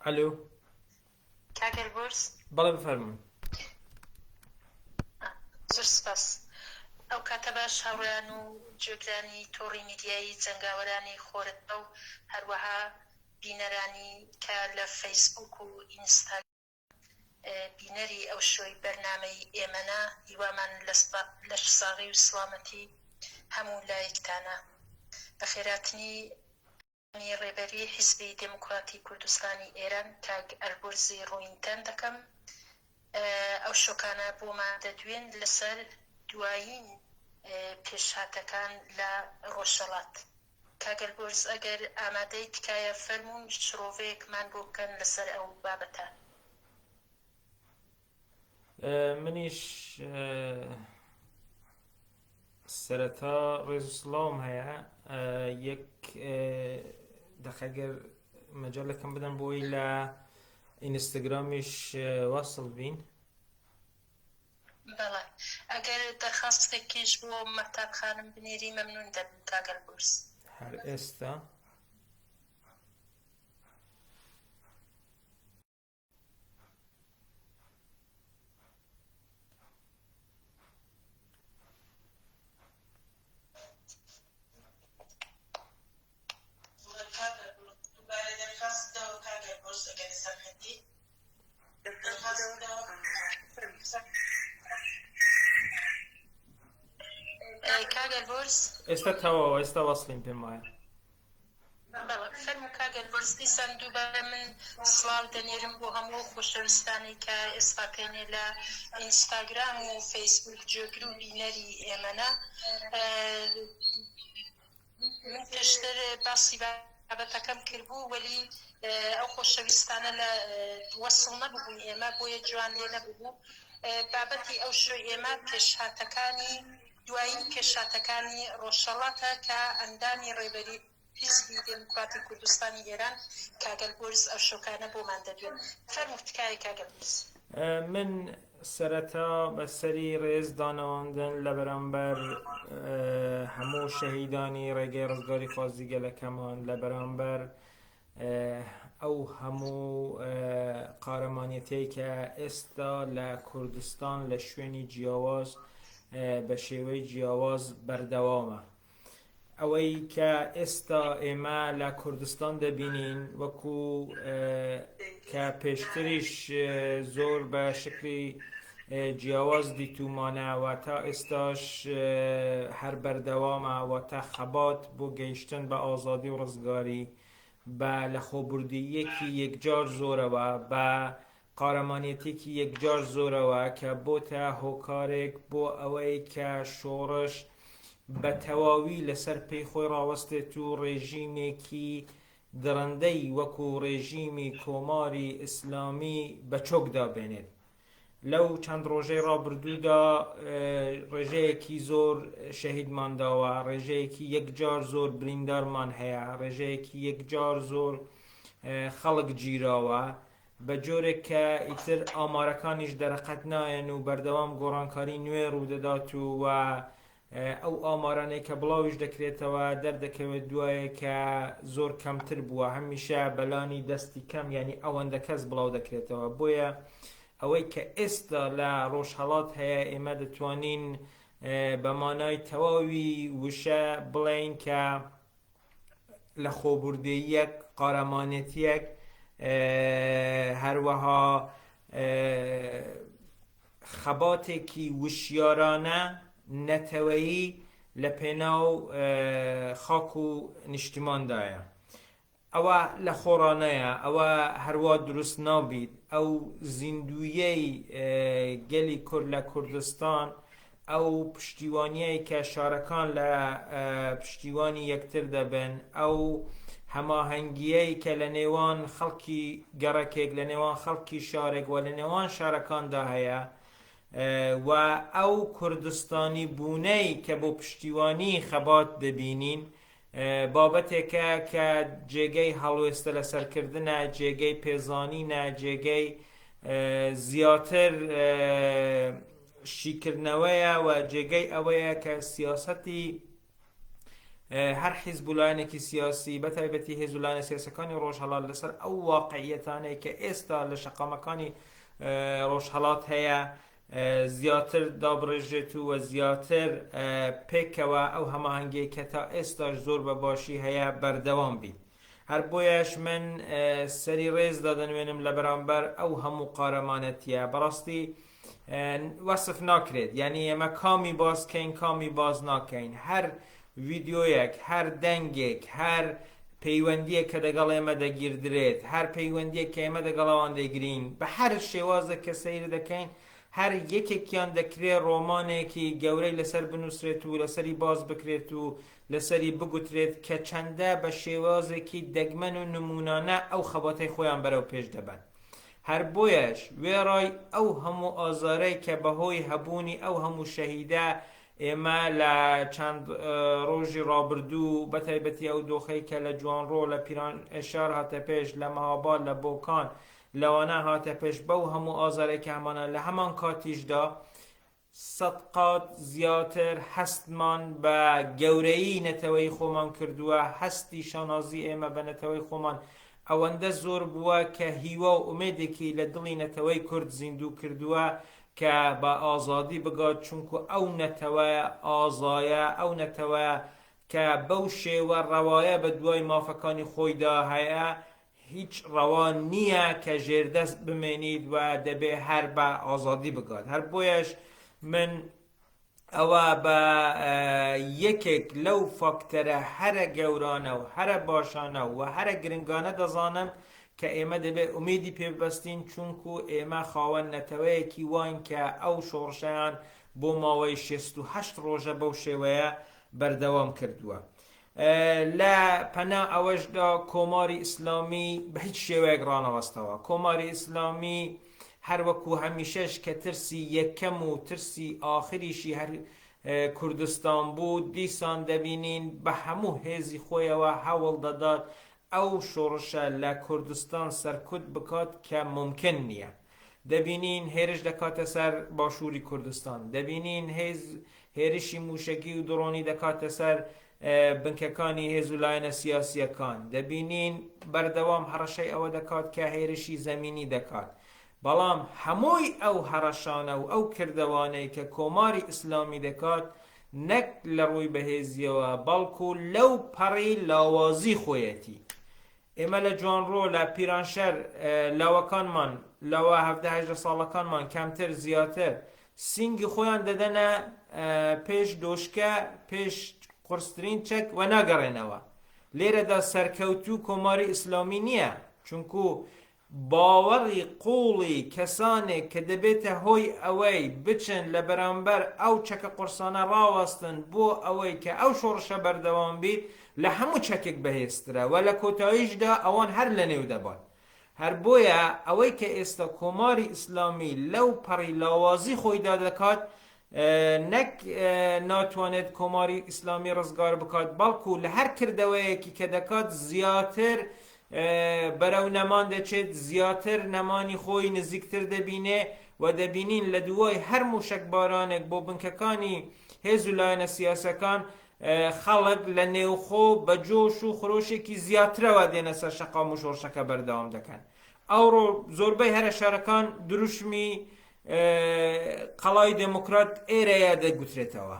الو. کاگەر بۆرس بەڵێ بفەرمون. زۆر سپاس. ئەو کاتە باش هاوڕێیان و جێگرانی تۆڕی میدیایی جەنگاوەرانی خۆرەتە و هەروەها بینەرانی کە لە فەیسبوک و ئینستاگرام بینەری ئەو شۆی بەرنامەی ئێمەنا هیوامان لە ساغی و سڵامەتی هەموو لایەکتانە. بە خێراتنی ڕێبەری حیزبی دموکراتی کوردستانی ئێران کاگ ئەلبورزی ڕووینتەن دەکەم. ئەو شۆکانە بۆمان دەدوێن لەسەر دوایین پێشهاتەکان لە ڕۆژهەڵات. کاگەر بۆرس ئەگەر ئامادەی تکایە فەرموون شرۆڤەیەکمان بۆ بکەن لەسەر ئەو بابەتە. منیش سەرەتا ڕێز و سڵاوم هەیە. یەک دەخەگەر مەجاڵێکم بدەن بۆی لە ئینستاگرامیش وەسڵ بین. بەڵێ ئەگەر دەرخاستێکیش بۆ مەحتاب خانم بنێری مەمنون دەبن کاگەر بۆرس. هەر ئێستا کاگەر بۆرس ئێستا تەواوە، ئێستا وەسڵین پێم وایە. بەڵێ فەرموو کاگەر بۆرس. دیسان دووبارە من سڵاو دەنێرم بۆ هەموو خۆشەویستانی کە ئێستاکەینێ لە ئینستاگرام و فەیسبوک جێگر و بینەری ئێمەنا. من پێشتر باسی بابەتەکەم کردبوو وەلی ئەو خۆشەویستانە لە وەسڵ نەبوون ئێمە بۆیە جوان لێ نەبوو. بابەتی ئەو شۆ ئێمە پێشهاتەکانی دوایین پێشهاتەکانی ڕۆژهەڵاتە کە ئەندامی ڕێبەری حیزبی دموکراتی کوردستانی ئێران کاگەر بۆرس ئەو شۆکانە بۆمان دەدوێن. فەرموو تکایە کاگەر بۆرس. من سەرەتا بەسەری ڕێز دانەوەندن لە بەرامبەر هەموو شەهیدانی ڕێگەی ڕزگاری خوازی گەلەکەمان، لە بەرامبەر ئەو هەموو قارەمانیەتەی کە ئێستا لە کوردستان لە شوێنی جیاواز بە شێوەی جیاواز بەردەوامە. ئەوەی کە ئێستا ئێمە لە کوردستان دەبینین وەکو کە پێشتریش زۆر بە شکلی جیاواز دیتومانەوە تا ئێستاش هەر بەردەوامە و تا خەبات بۆ گەیشتن بە ئازادی و ڕزگاری بە لەخۆبردیەکی یەکجار زۆرەوە، بە قارەمانیەتێکی یەکجار زۆرەوە کە بۆتە هۆکارێک بۆ ئەوەی کە شۆڕش بە تەواوی لەسەر پێی خۆی ڕاوەستێت و ڕێژیمێکی درەندەی وەکو ڕێژیمی کۆماری ئیسلامی بە چۆکدا بێنێت. لەو چەند ڕۆژەی ڕابردوودا ڕێژەیەکی زۆر شەهیدمان داوە، ڕێژەیەکی یەکجار زۆر بریندارمان هەیە، ڕێژەیەکی یەکجار زۆر خەڵک گیراوە بە جۆرێک کە ئیتر ئامارەکانیش دەرەقەت نایەن و بەردەوام گۆڕانکاری نوێ ڕوودەدات و ئەو ئامارانەی کە بڵاویش دەکرێتەوە دەردەکەوێت دوایە کە زۆر کەمتر بووە، هەمیشە بەلانی دەستی کەم یعنی ئەوەندە کەس بڵاو دەکرێتەوە. بۆیە ئەوەی کە ئێستا لە ڕۆژهەڵات هەیە ئێمە دەتوانین بە مانای تەواوی وشە بڵێین کە لە خۆبوردیەک قارەمانێتیەک هەروەها خەباتێکی وشیارانە نەتەوەیی لە پێناو خاک و نیشتیماندایە. ئەوە لە خۆڕانەیە، ئەوە هەروە دروست نابیت. ئەو زیندویەی گەلی کورد لە کوردستان، ئەو پشتیوانیەی کە شارەکان لە پشتیوانی یەکتر دەبن، ئەو هەماهەنگیەی کە لە نێوان خەڵکی گەڕەکێک، لە نێوان خەڵکی شارێک و لە نێوان شارەکاندا هەیە، و ئەو کوردستانی بوونەی کە بۆ پشتیوانی خەبات دەبینین بابەتێکە کە جێگەی هەڵوێستە لەسەرکردنە، جێگەی پێزانینە، جێگەی زیاتر شیکردنەوەیە و جێگەی ئەوەیە کە سیاسەتی هەر حیزبولایەنێکی سیاسی بەتایبەتی هێزولایەنە سیاسەکانی ڕۆژهەڵات لەسەر ئەو واقعیەتانەی کە ئێستا لە شەقامەکانی ڕۆژهەڵات هەیە زیاتر دابڕێژێت و زیاتر پێکەوە ئەو هەماهەنگی کە تا ئێستاش زۆر بە باشی هەیە بەردەوام بی. هەر بۆیەش من سەری ڕێزدا دەنوێنم لە بەرامبەر ئەو هەموو قارەمانەتیە بەڕاستی وەسف ناکرێت، یعنی ئێمە کامی بازکەین کامی باز ناکەین. هەر ڤیدیۆیەک، هەر دەنگێک، هەر پەیوەندیەک کە دەگەڵ ئێمە دەگیردرێت، هەر پەیوەندیەک کە ئێمە دەگەڵەوان دەگرین بە هەر شێوازێک کە سەیر دەکەین، هەر یەکێکیان دەکرێت ڕۆمانێکی گەورەی لەسەر بنووسرێت و لەسەری باز بکرێت و لەسەری بگوترێت کە چەندە بە شێوازێکی دەگمەن و نمونانە ئەو خەباتەی خۆیان بەرەو پێش دەبن. هەر بۆیەش وێڕای ئەو هەموو ئازارەی کە بەهۆی هەبوونی ئەو هەموو شەهیدە ئێمە لە چەند ڕۆژی ڕابردوو بەتایبەتی ئەو دۆخەی کە لە جوانڕۆ لە پیرانشار هاتە پێش، لە مەهاباد، لە بۆکان لەوانە هاتە پێش، بەو هەموو ئازارێکی هەمانە لە هەمان کاتیشدا سەد قات زیاتر هەستمان بە گەورەی نەتەوەی خۆمان کردووە، هەستی شانازی ئێمە بە نەتەوەی خۆمان ئەوەندە زۆر بووە کە هیوا و ئومێدێکی لە دڵی نەتەوەی کورد زیندوو کردووە کە بە ئازادی بگات، چونکو ئەو نەتەوەیە ئازایە، ئەو نەتەوەیە کە بەو شێوە ڕەوایە بە دوای مافەکانی خۆیدا هەیە، هیچ ڕەوان نییە کە ژێردەست بمێنیت و دەبێ هەر بە ئازادی بگات. هەر بۆیەش من ئەوە بە یەکێک لەو فاکتەرە هەرە گەورانە و هەرە باشانە و هەرە گرنگانە دەزانم کە ئێمە دەبێت ئومێدی پێبەستین، چونکو ئێمە خاوەن نەتەوەیەکی وین کە ئەو شۆڕشەیان بۆ ماوەی 68 ڕۆژە بەو شێوەیە بەردەوام کردووە. لە پەنا ئەوەشدا کۆماری ئیسلامی بە هیچ شێوەیەک ڕانەوەستەوە. کۆماری ئیسلامی هەروەکو هەمیشەش کە ترسی یەکەم و ترسی ئاخریشی هەر کوردستان بوو، دیسان دەبینین بە هەموو هێزی خۆیەوە هەوڵ دەدات ئەو شۆڕشە لە کوردستان سەرکوت بکات کە ممکن نییە. دەبینین هێرش دەکاتە سەر باشووری کوردستان، دەبینین هێرشی موشەگی و دڕۆنی دەکاتە سەر بنکەکانی هێزولایەنە سیاسیەکان، دەبینین بەردەوام هەڕەشەی ئەوە دەکات کە هێرشی زەمینی دەکات. بەڵام هەمووی ئەو هەڕەشانە و ئەو کردەوانەی کە کۆماری ئیسلامی دەکات نەک لە ڕووی بەهێزیەوە بەڵکو لەو پەڕی لاوازی خۆیەتی. ئێمە لە جوانڕۆ لە پیرانشەر لاوەکانمان لەوە 17 ساڵەکانمان کەمتر زیاتر سینگی خۆیان دەدەنە پێش دۆشکە، پێش قورسترین چەک و ناگەڕێنەوە. لێرەدا سەرکەوتوو کۆماری ئیسلامی نییە، چونکو باوەڕی قوڵی کەسانێک کە دەبێتە هۆی ئەوەی بچن لە بەرامبەر ئەو چەکە قورسانە ڕاوەستن بۆ ئەوەی کە ئەو شۆڕشە بەردەوام بیت لە هەموو چەکێک بەهێزترە و لە کۆتاییشدا ئەوان هەر لە نێو دەبات. هەر بۆیە ئەوەی کە ئێستا کۆماری ئیسلامی لەو پەڕی لاوازی خۆیدا دەکات، نەک ناتوانێت کۆماری ئیسلامی ڕزگار بکات، بەڵکو لە هەر کردەوەیەکی کە دەکات زیاتر بەرەو نەمان دەچێت، زیاتر نەمانی خۆی نزیکتر دەبینێ و دەبینین لە دوای هەر موشەکبارانێک بۆ بنکەکانی هێزولایەنە سیاسەکان خەڵک لە نێوخۆ بە جۆش و خرۆشێکی زیاترەوە دێنە سەر شەقام و شۆڕشەکە بەردەوام دەکەن. ئەوڕۆ زۆربەی هەرە شارەکان دروشمی قەڵای دموکرات ئێرەیە دەگوترێتەوە.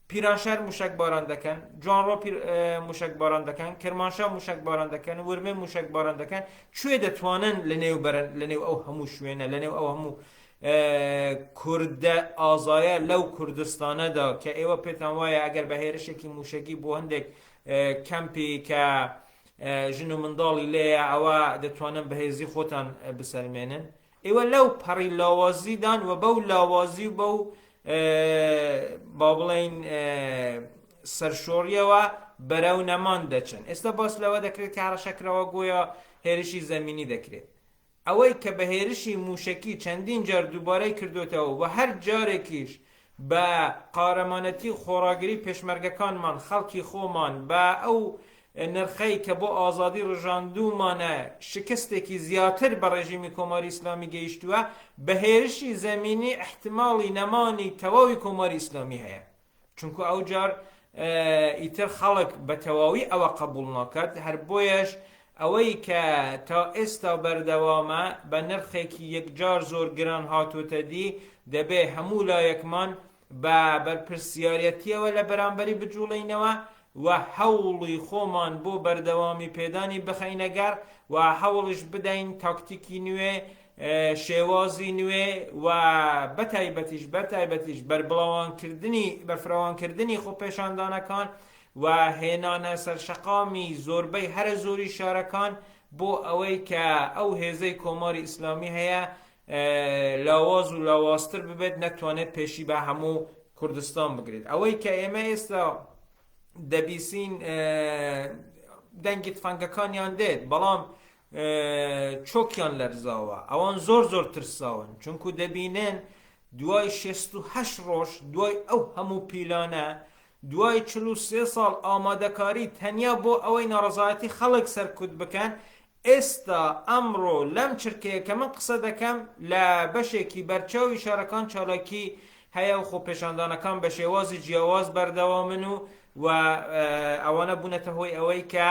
پیرانشار موشەکباران دەکەن، جوانڕۆ موشەکباران دەکەن، کرمانشاه موشەکباران دەکەن، ورمێ موشەکباران دەکەن. کوێ دەتوانن لەنێو ئەو هەموو شوێنە، لەنێو ئەو هەموو کوردە ئازایە لەو کوردستانەدا کە ئێوە پێتان وایە ئەگەر بە هێرشێکی موشەگی بۆ هەندێک کەمپی کە ژن و منداڵی لێیە ئەوە دەتوانن بەهێزی خۆتان بسەلمێنن، ئێوە لەو پەڕی لاوازیدان و بەو لاوازی و بەو با بڵێن سەرشۆڕیەوە بەرەو نەمان دەچن. ئێستا باس لەوە دەکرێت کە هەڕەشەکرەوە گویا هێرشی زەمینی دەکرێت. ئەوەی کە بە هێرشی موشەکی چەندین جار دووبارەی کردوێتەوە و هەر جارێکیش بە قارەمانەتی خۆراگری پێشمەرگەکانمان، خەڵکی خۆمان بە ئەو نرخەی کە بۆ ئازادی ڕژاندوومانە شکستێکی زیاتر بە ڕێژیمی کۆماری ئیسلامی گەیشتووە، بە هێرشی زەمینی احتماڵی نەمانی تەواوی کۆماری ئیسلامی هەیە، چونکو ئەو جار ئیتر خەڵک بە تەواوی ئەوە قبول ناکات هەر بۆیەش ئەوەی کە تا ئێستا بەردەوامە بە نرخێکی یەکجار زۆر گران هاتووتە دی دەبێ هەموو لایەکمان بە بەرپرسیارەتیەوە لە بەرامبەری بجوڵینەوە و هەوڵی خۆمان بۆ بەردەوامی پێدانی بخەینەگەر و هەوڵش بدەین تاکتیکی نوێ شێوازی نوێ و بەتایبەتیش بەرفراوانکردنی خۆپێشاندانەکان و هێنانە سەرشەقامی زۆربەی هەرە زۆری شارەکان بۆ ئەوەی کە ئەو هێزەی کۆماری ئیسلامی هەیە لاواز و لاوازتر ببێت نەتوانێت پێشی بە هەموو کوردستان بگرێت ئەوەی کە ئێمە ئێستا دەبیسین دەنگی تفەنگەکانیان دێت بەڵام چۆکیان لەرزاوە ئەوان زۆر ترساون چونکو دەبینێن دوای 68 ڕۆژ دوای ئەو هەموو پیلانە دوای 43 ساڵ ئامادەکاری تەنیا بۆ ئەوەی ناڕەزایەتی خەڵک سەرکوت بکەن ئێستا ئەمڕۆ لەم چرکەیە کە من قسە دەکەم لە بەشێکی بەرچاوی شارەکان چالاکی هەیە و خۆپێشاندانەکان بە شێوازی جیاواز بەردەوامن و ئەوانە بوونەتە هۆی ئەوەی کە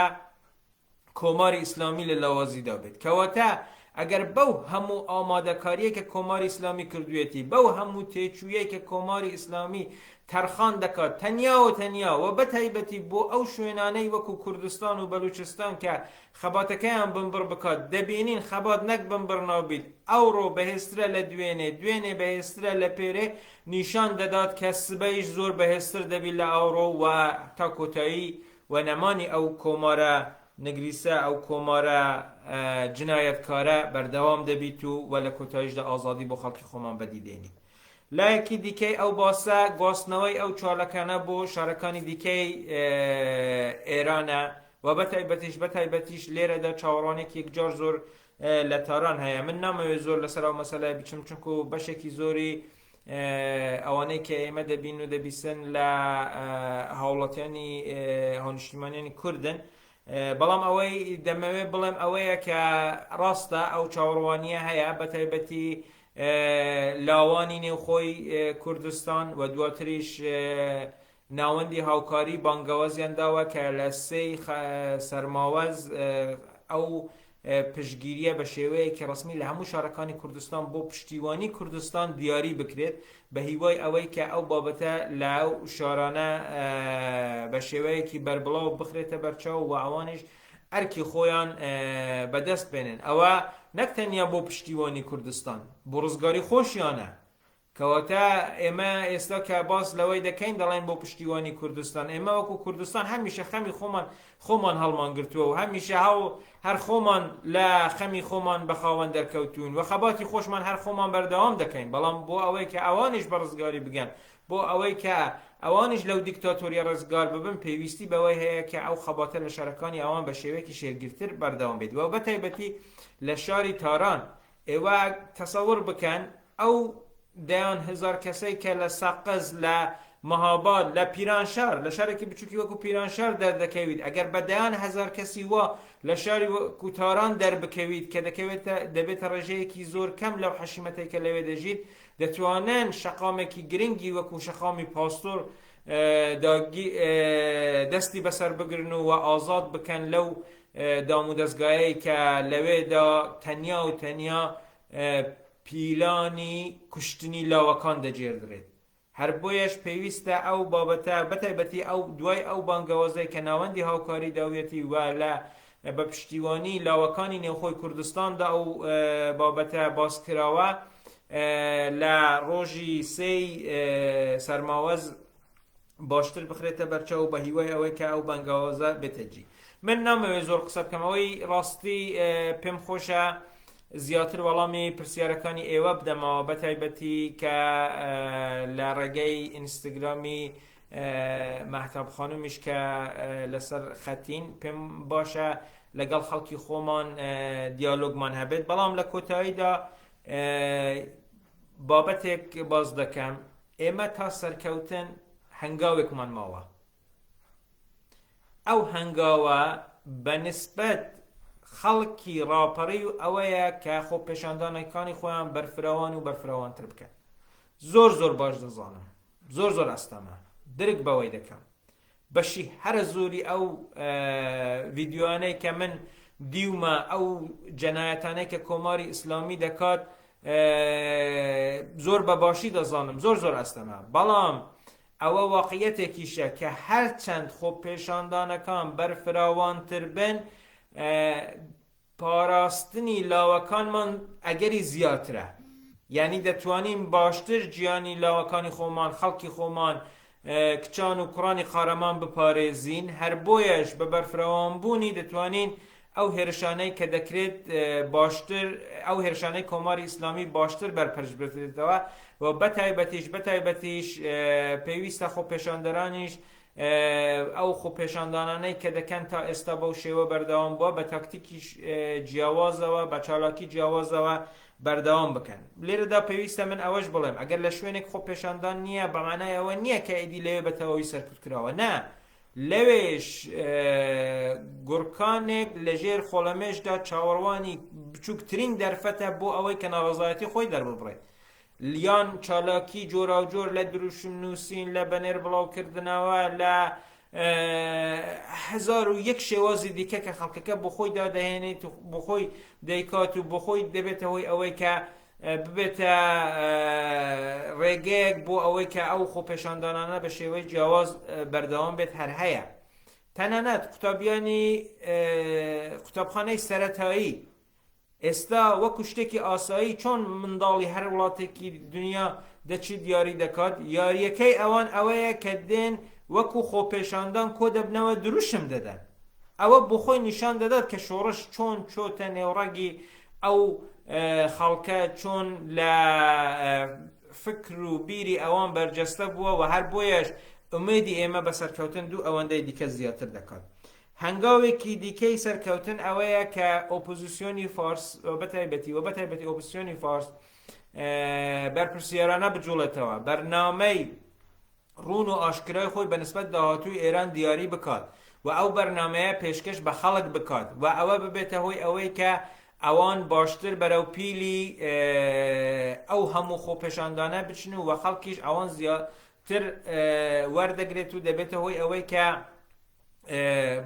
کۆماری ئیسلامی لە لاوازیدا بێت کەواتە ئەگەر بەو هەموو ئامادەکاریە کە کۆماری ئیسلامی کردوێتی بەو هەموو تێچوویە کە کۆماری ئیسلامی تەرخان دەکات تەنیا و بەتایبەتی بۆ ئەو شوێنانەی وەکو کوردستان و بەلوچستان کە خەباتەکەیان بمبڕ بکات دەبینین خەبات نەک بمبڕ نابیت ئەوڕۆ بەهێسترە لە دوێنێ بەهێسترە لە پێرێ نیشان دەدات کە سبەیش زۆر بەهێستر دەبیت لە ئەوڕۆ و تا کۆتایی و نەمانی ئەو کۆمارە نگریسە ئەو کۆمارە جنایەتکارە بەردەوام دەبیت و لە کۆتاییشدا ئازادی بۆ خەڵکی خۆمان بەدیدێنی لایەکی دیکەی ئەو باسە گواستنەوەی ئەو چاڵەکانە بۆ شارەکانی دیکەی ئێرانە و بەتایبەتیش لێرەدا چاوەڕوانێکی یەکجار زۆر لە تاران هەیە من نامەوێت زۆر لەسەر ئەو مەسەلای بچم چونکو بەشێکی زۆری ئەوانەی کە ئێمە دەبین و دەبیستن لە هاوڵاتیانی هاونیشتیمانیانی کوردن بەڵام ئەوەی دەمەوێت بڵێم ئەوەیە کە ڕاستە ئەو چاوەڕوانیە هەیە بەتایبەتی لاوانی نێوخۆی کوردستان و دواتریش ناوەندی هاوکاری بانگەوازیان داوە کە لە سەی سەرماوەز ئەو پشتگیریە بە شێوەیەکی ڕسمی لە هەموو شارەکانی کوردستان بۆ پشتیوانی کوردستان دیاری بکرێت بە هیوای ئەوەی کە ئەو بابەتە لەو شارانە بە شێوەیەکی بەربڵاو بخرێتە بەرچاو و ئەوانش ئەرکی خۆیان بەدەست بێنن ئەوە نەک تەنیا بۆ پشتیوانی کوردستان بۆ ڕزگاری خۆشیانە کەواتە ئێمە ئێستا کە باس لەوەی دەکەین دەڵێن بۆ پشتیوانی کوردستان ئێمە وەکو کوردستان هەمیشە خەمی خۆمان هەڵمان گرتووە و هەمیشە هەر خۆمان لە خەمی خۆمان بەخاوەن دەرکەوتوون و خەباتی خۆشمان هەر خۆمان بەردەوام دەکەین بەڵام بۆ ئەوەی کە ئەوانش بە ڕزگاری بگەن بۆ ئەوەی کە ئەوانش لەو دیکتاتۆریە ڕزگار ببن پێویستی بەوەی هەیە کە ئەو خەباتە لە شارەکانی ئەوان بە شێوەیەکی شێرگیرتر بەردەوام بێت و بەتایبەتی لە شاری تاران ئێوە تەسەور بکەن ئەو دەیان هزار کەسەی کە لە سەقز لە مەهاباد لە پیرانشار لە شارێکی بچووکی وەکو پیرانشار دەردەکەویت ئەگەر بەدەیان هزار کەسی وە لە شاری وەکو تاران دەربکەویت کە دەبێتە ڕێژەیەکی زۆر کەم لەو حەشیمەتەی کە لەوێ دەژیت دەتوانن شەقامێکی گرنگی وەکو شەقامی پاستۆر دەستی بەسەر بگرن و ئازاد بکەن لەو دام و دەستگایەی کە لەوێدا تەنیا پیلانی کوشتنی لاوەکان دەجێردرێت هەر بۆیەش پێویستە ئەو بابەتە بەتایبەتی ئەو دوای ئەو بانگەوازەی کە ناوەندی هاوکاری داویەتی و لە بە پشتیوانی لاوەکانی نێوخۆی کوردستاندا ئەو بابەتە باسکراوە لە ڕۆژی سێی سەرماوەز باشتر بخرێتە بەرچاو بە هیوای ئەوەی کە ئەو بانگەوازە بتەجی من نامەوێت زۆر قسە بکەم ئەوەی ڕاستی پێم خۆشە زیاتر وەڵامی پرسیارەکانی ئێوە بدەمەوە بەتایبەتی کە لە ڕێگەی ئینستاگرامی مەهتاب خانومیش کە لەسەر خەتین پێم باشە لەگەڵ خەڵکی خۆمان دیالۆگمان هەبێت بەڵام لە کۆتاییدا بابەتێک باز دەکەم ئێمە تا سەرکەوتن هەنگاوێکمان ماوە ئەو هەنگاوە بەنسبەت خەڵکی ڕاپەڕی و ئەوەیە کە خۆپێشاندانەکانی خۆیان بەرفراوان و بەرفراوانتر بکەن زۆر باش دەزانم زۆر ئەستەمە درک بەوەی دەکەم بەشی هەرە زۆری ئەو ڤیددیوانەی کە من دیومە ئەو جەنایەتانەی کە کۆماری ئیسلامی دەکات زۆر بەباشی دەزانم، زۆر ئەستەما، بەڵام ئەوە واقعەتێکیشە کە هەرچەند خۆپێشاندانەکان بەرفراوانتر بن پاراستنی لاوەکانمان ئەگەری زیاترە، یعنی دەتوانین باشتر گیانی لاوەکانی خۆمان، خەڵکی خۆمان، کچان و کوڕانی قارەمان بپارێزین، هەر بۆیەش بە بەرفراوانبوونی دەتوانین ئەو هێرشانەی کە دەکرێت باشتر، ئەو هێرشانەی کۆماری ئیسلامی باشتر بەرپەرش بێتەوە و بەتایبەتیش پێویستە خۆپێشاندەرانیش ئەو خۆپێشاندانانەی کە دەکەن تا ئێستا بەو شێوە بەردەوام بووە بە تاکتیکی جیاوازەوە بە چالاکی جیاوازەوە بەردەوام بکەن. لێرەدا پێویستە من ئەوەش بڵێم ئەگەر لە شوێنێک خۆپێشاندان نییە بەمانای ئەوە نییە کە ئیدی لەوێ بەتەوەی سەرکردکراوە، نا، لەوێش گورکانێک لەژێر خۆڵەمێشدا چاوەڕوانی بچووکترین دەرفەتە بۆ ئەوەی کە ناڕەزایەتی خۆی دەرببڕێت، لیان چالاکی جۆرا و جۆر لە دروشم نووسین، لە بەنێر بڵاوکردنەوە، لە هزار و یەک شێوازی دیکە کە خەڵکەکە بۆ خۆی دادەهێنێت و بۆ خۆی دەیکات و بۆ خۆی دەبێتە هۆی ئەوەی کە ببێتە ڕێگەیەک بۆ ئەوەی کە ئەو خۆپێشاندانانە بە شێوەی جیاواز بەردەوام بێت هەر هەیە. تەنانەت قوتابیانی قوتابخانەی سەرەتایی ئێستا وەکو شتێکی ئاسایی چۆن منداڵی هەر وڵاتێکی دنیا دەچی دیاری دەکات، یاریەکەی ئەوان ئەوەیە کە دێن وەکو خۆپێشاندان کۆ دەبنەوە دروشم دەدەن، ئەوە بۆ خۆی نیشان دەدات کە شۆڕش چۆن چۆتە نێوڕەگی ئەو خەڵکە، چۆن لە فکر و بیری ئەوان بەرجەستە بووە و هەر بۆیەش ئومێدی ئێمە بە سەرکەوتن دوو ئەوەندەی دیکە زیاتر دەکات. هەنگاوێکی دیکەی سەرکەوتن ئەوەیە کە ئۆپۆزیسیۆنی فارس بەتایبەتی ئۆپۆزیسیۆنی فارس بەرپرسیارانە بجوڵێتەوە، بەرنامەی ڕوون و ئاشکرای خۆی بەنسبەت داهاتووی ئێران دیاری بکات و ئەو بەرنامەیە پێشکەش بە خەڵک بکات و ئەوە ببێتە هۆی ئەوەی کە ئەوان باشتر بەرەو پیلی ئەو هەموو خۆپێشاندانە بچن و خەڵکیش ئەوان زیاتر وەردەگرێت و دەبێتە هۆی ئەوەی کە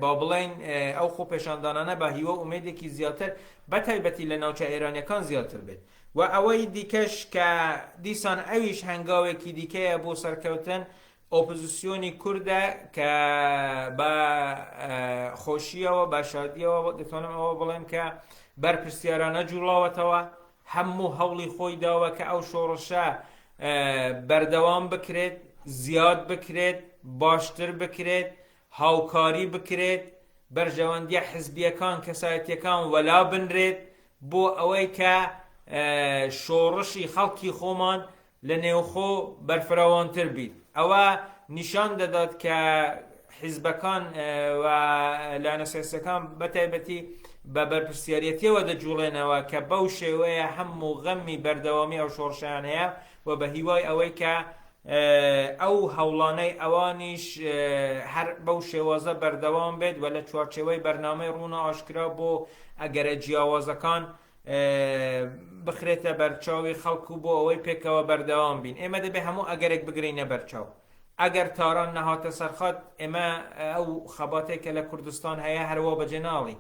با بڵێن ئەو خۆپێشاندانانە بە هیوە ئومێدێکی زیاتر بەتایبەتی لە ناوچە ئێرانیەکان زیاتر بێت. و ئەوەی دیکەش کە دیسان ئەویش هەنگاوێکی دیکەیە بۆ سەرکەوتن ئۆپۆزیسیۆنی کووردە کە بە خۆشیەوە بە شادیەوە دەتوانم ئەوە بڵێم کە بەرپرسیارانە جوڵاوەتەوە، هەموو هەوڵی خۆی داوە کە ئەو شۆڕشە بەردەوام بکرێت، زیاد بکرێت، باشتر بکرێت، هاوکاری بکرێت، بەرژەوەندیە حزبیەکان کەسایەتیەکان وەلا بنرێت بۆ ئەوەی کە شۆڕشی خەڵکی خۆمان لە نێوخۆ بەرفراوانتر بیت. ئەوە نیشان دەدات کە حیزبەکان و لایەنە سیاسیەکان بەتایبەتی بە بەرپرسیارەتیەوە دەجوڵێنەوە کە بەو شێوەیە هەموو غەمی بەردەوامی ئەو شۆڕشیان هەیە و بە هیوای ئەوەی کە ئەو هەوڵانەی ئەوانیش هەر بەو شێوازە بەردەوام بێت و لە چوارچێوەی بەرنامەی ڕوونە ئاشکرا بۆ ئەگەرە جیاوازەکان بخرێتە بەرچاوی خەڵکو بۆ ئەوەی پێکەوە بەردەوام بین. ئێمە دەبێ هەموو ئەگەرێک بگرینە بەرچاو. ئەگەر تاران نەهاتە سەرخات ئێمە ئەو خەباتێکە لە کوردستان هەیە هەروە بەجێناڵی،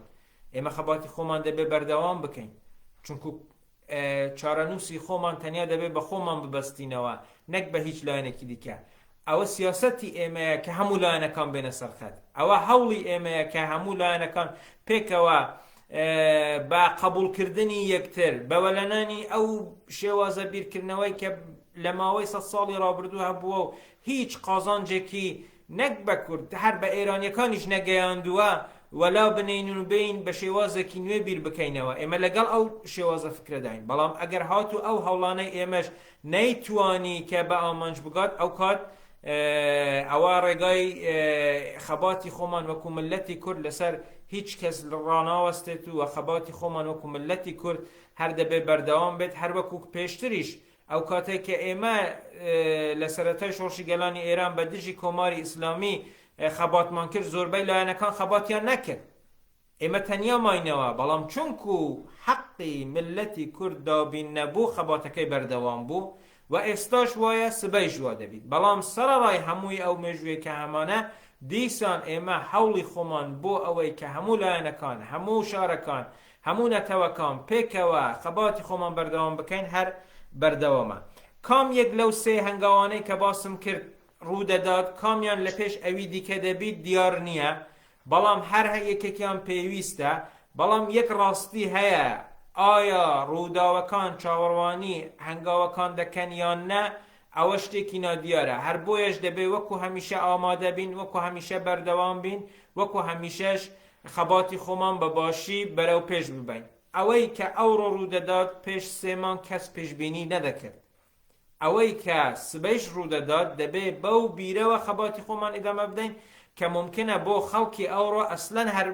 ئێمە خەباتی خۆمان دەبێ بەردەوام بکەین، چونکو چارەنووسی خۆمان تەنیا دەبێت بە خۆمان ببەستینەوە نەک بە هیچ لایەنێکی دیکە. ئەوە سیاسەتی ئێمەیە کە هەموو لایەنەکان بێنە سەرخەت، ئەوە هەوڵی ئێمەیە کە هەموو لایەنەکان پێکەوە بە قبولکردنی یەکتر بەوەلەنانی ئەو شێوازە بیرکردنەوەی کە لە ماوەی 100 ساڵی ڕابردوو هەبووە و هیچ قازانجێکی نەک بە کورد هەر بە ئێرانیەکانیش نەگەیاندووە وەلا بنین و بین بە شێوازێکی نوێ بیر بکەینەوە. ئێمە لەگەڵ ئەو شێوازە فکرەداین، بەڵام ئەگەر هاتو ئەو هەوڵانەی ئێمەش نەیتوانی کە بە ئامانج بگات ئەو کات ئەوە ڕێگای خەباتی خۆمان وەکو ملەتی کورد لەسەر هیچ کەس ڕاناوەستێت و خەباتی خۆمان وەکو ملەتی کورد هەر دەبێت بەردەوام بێت، هەر وەکو پێشتریش ئەو کاتێک کە ئێمە لە سەرەتای شۆڕشی گەلانی ئێران بە دژی کۆماری ئیسلامی خەباتمان کرد، زۆربەی لایەنەکان خەباتیان نەکرد، ئێمە تەنیا ماینەوە، بەڵام چونکو حەقی ملەتی کورد دابین نەبوو خەباتەکەی بەردەوام بوو و ئێستاش وایە سبەی ژوا دەبیت. بەڵام سەرەڕای هەمووی ئەو مێژوویە کە هەمانە دیسان ئێمە حەوڵی خۆمان بۆ ئەوەی کە هەموو لایەنەکان هەموو شارەکان هەموو نەتەوەکان پێکەوە خەباتی خۆمان بەردەوام بکەین هەر بەردەوامە. کام یەک لەو سێ هەنگاوانەی کە باسم کرد ڕوودەدات کامیان لە پێش ئەوی دیکە دەبیت دیار نییە، بەڵام هەر یەکێکیان پێویستە، بەڵام یەک ڕاستی هەیە ئایا ڕووداوەکان چاوەڕوانی هەنگاوەکان دەکەن یان نە، ئەوە شتێکی نادیارە. هەر بۆیەش دەبێت وەکو هەمیشە ئامادە بین، وەکو هەمیشە بەردەوام بین، وەکو هەمیشەش خەباتی خۆمان بە باشی بەرەو پێش ببین. ئەوەی کە ئەوڕۆ ڕوودەدات پێش سێمان کەس پێشبینی نەدەکرد، ئەوەی کە سبەیش ڕوودەدات دەبێت بەو بیرەوە خەباتی خۆمان ئیدامە بدەین کە ممکنە بۆ خەڵکی ئەوڕۆ ئەسلەن هەر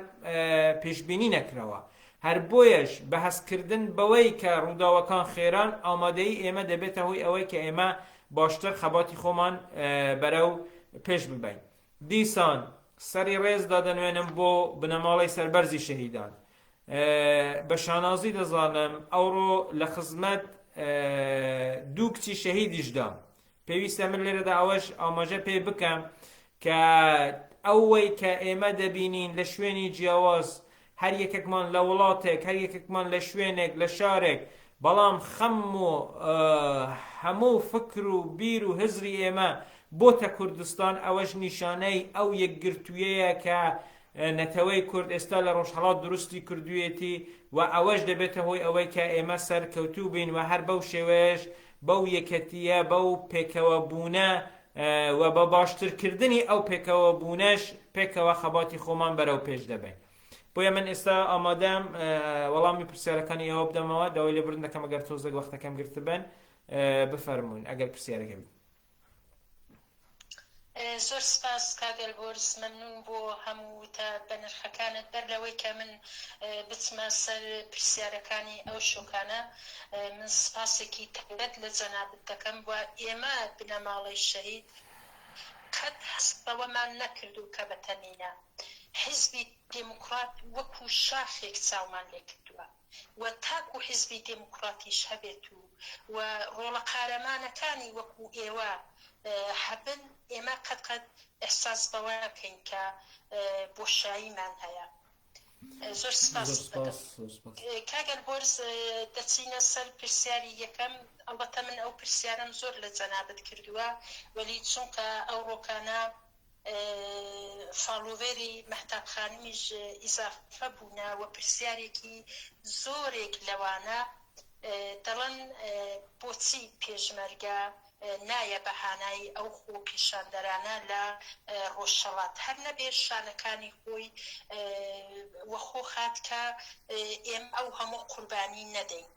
پێشبینی نەکرەوە. هەر بۆیەش بەهەزکردن بەوەی کە ڕووداوەکان خێران ئامادەی ئێمە دەبێتە هۆی ئەوەی کە ئێمە باشتر خەباتی خۆمان بەرەو پێش ببین. دیسان سەری ڕێز دادەنوێنم بۆ بنەماڵی سەربەرزی شەهیدان. بە شانازی دەزانم ئەوڕۆ لە خزمەت دوو کچی شەهیدیشدا. پێویستە من لێرەدا ئەوەش ئاماژە پێ بکەم کە ئەوەی کە ئێمە دەبینین لە شوێنی جیاواز هەر یەکێکمان لە وڵاتێک، هەر یەکێکمان لە شوێنێک لە شارێک، بەڵام خەم و هەموو فکر و بیر و هزری ئێمە بۆتە کوردستان، ئەوەش نیشانەی ئەو یەکگرتوویەیە کە نەتەوەی کورد ئێستا لە ڕۆژهەڵات دروستی کردوویەتی و ئەوەش دەبێتە هۆی ئەوەی کە ئێمە سەرکەوتوو بین و هەر بەو شێوەیەش بەو یەکەتیە بەو پێکەوە بوونە و بە باشترکردنی ئەو پێکەوە بوونەش پێکەوە خەباتی خۆمان بەرەو پێش دەبێت. بۆیە من ئێستا ئامادەم وەڵامی پرسیارەکانی ئێوە بدەمەوە، داوای لێبوردن دەکەم ئەگەر تۆزێک وەختەکەم گرت بن بفەرموون ئەگەر پرسیارەکە بێت. زۆر سپاس کاگەل بۆرس، مەمنون بۆ هەموو تا بەنرخەکانت بەر لەوەی کە من بچمە سەر پرسیارەکانی ئەو شوکانە. من سپاسێکی تایبەت لە جەنابەت دەکەم و ئێمە بنەماڵەی شەهید قەت هەست بەوەمان نەکردو کە بەتەنینە حیزبی دموکرات وەکو شاخێک چاومان لێ کردووە و تاکو حیزبی دموکراتیش هەبێت و ڕۆڵە قارەمانەکانی وەکو ئێوە هەبن، ئێمە قەت ئەحساس بەوە نەکەین کە بۆشاییمان هەیە. زۆر سپاس دەکەم. کاگەل بۆرس دەچینە سەر پرسیاری یەکەم. ئەڵبەتە من ئەو پرسیارم زۆر لە جەنابەت کردووە، وەلی چونکە ئەو ڕۆکانە فاڵۆڤێری مەحتاب خانمیش ئیزافە بوونە و پرسیارێکی زۆرێک لەوانە دەڵێن بۆچی پێشمەرگە نایە بەهانای ئەو خۆ پیشاندەرانە لە ڕۆژهەڵات هەر نەبێ شانەکانی خۆی وەخۆ خات کە ئێمە ئەو هەموو قوربانی نەدەین.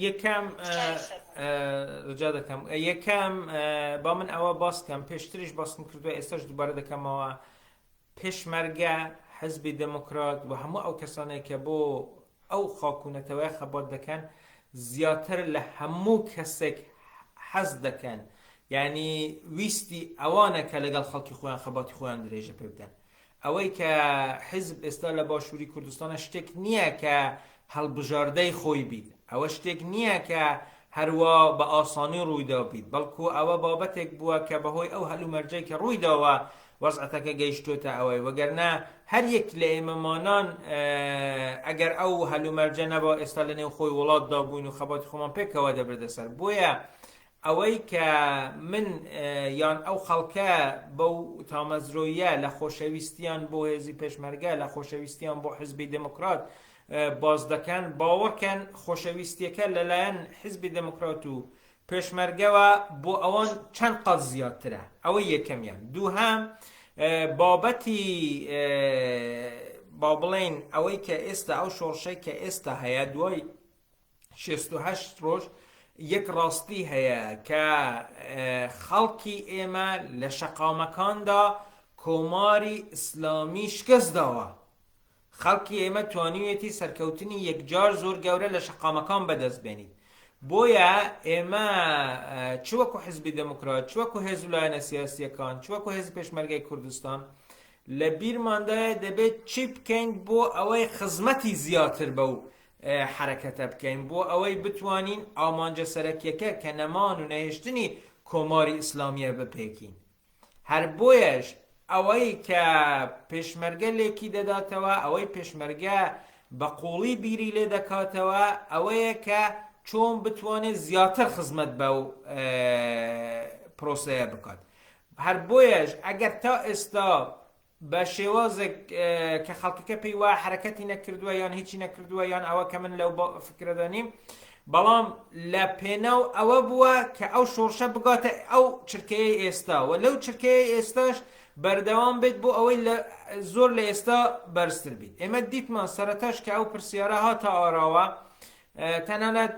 یەکەم ڕجا دەکەم یەکەم با من ئەوە باسکەم پێشتریش باسم کردووە، ئێستاش دووبارە دەکەمەوە. پێشمەرگە حزبی دموکرات و هەموو ئەو کەسانێک کە بۆ ئەو خاکوونەتەوەی خەبات دەکەن زیاتر لە هەموو کەسێک حەز دەکەن، یعنی ویستی ئەوانە کە لەگەڵ خەڵکی خۆیان خەباتی خۆیان درێژە پێ بدەن. ئەوەی کە حزب ئێستا لە باشووری کوردستانە شتێک نییە کە هەڵبژاردەی خۆی بیت، ئەوە شتێک نییە کە هەروە بە ئاسانی ڕوویدا بیت، بەڵکو ئەوە بابەتێک بووە کە بەهۆی ئەو هەلومەرجەی کە ڕوویداوە وەزعەتەکە گەیشتوتە ئەوەی، وەگەرنە هەر یەک لە ئێمەمانان ئەگەر ئەو هەلومەرجە نەبا ئێستا لە نێو خۆی وڵاتدا بووین و خەباتی خۆمان پێکەوە دەبردە سەر. بۆیە ئەوەی کە من یان ئەو خەڵکە بەو تامەزرۆیە لە خۆشەویستیان بۆ هێزی پێشمەرگە لە خۆشەویستیان بۆ حزبی دموکرات باز دەکەن، باوەکەن خۆشەویستیەکە لەلایەن حزبی دموکرات و پێشمەرگەوە بۆ ئەوان چەند قەت زیاترە. ئەوەی یەکەمیان. دووهەم بابەتی با بڵێن ئەوەی کە ئێستا ئەو شۆڕشەی کە ئێستا هەیە دوای 68 ڕۆژ یەک ڕاستی هەیە کە خەڵکی ئێمە لە شەقامەکاندا کۆماری ئیسلامی شکست داوە. خەڵکی ئێمە توانیوێتی سەرکەوتنی یەکجار زۆر گەورە لە شەقامەکان بەدەست بێنیت. بۆیە ئێمە چوەکو حزبی دموکرات، چوەکو هێز وڵایەنە سیاسیەکان، چوەکو هێز پێشمەرگەی کوردستان لە بیرماندایە دەبێت چی بکەین بۆ ئەوەی خزمەتی زیاتر بەو حرەکەتە بکەین، بۆ ئەوەی بتوانین ئامانجە سەرەکیەکە کە نەمان و نەهێشتنی کۆماری ئیسلامیە بپێکین. هەر بۆیەش ئەوەی کە پێشمەرگە لێکی دەداتەوە، ئەوەی پێشمەرگە بە قوڵی بیری لێ دەکاتەوە، ئەوەیە کە چۆن بتوانێت زیاتر خزمەت بە و پرۆسەیە بکات. هەر بۆیەش ئەگەر تا ئێستا بە شێوازێک کە خەڵکەکە پێی وایە حرەکەتی نەکردووە یان هیچی نەکردووە یان ئەوە کە من لەو فکرەدەنیم، بەڵام لە پێناو ئەوە بووە کە ئەو شۆڕشە بگاتە ئەو چرکەیە ئێستا و لەو چرکەیە ئێستاش بەردەوام بێت بۆ ئەوەی زۆر لە ئێستا بەرزتر بیت. ئێمە دیتمان سەرەتاش کە ئەو پرسیارە هاتە ئاراوە، تەنانەت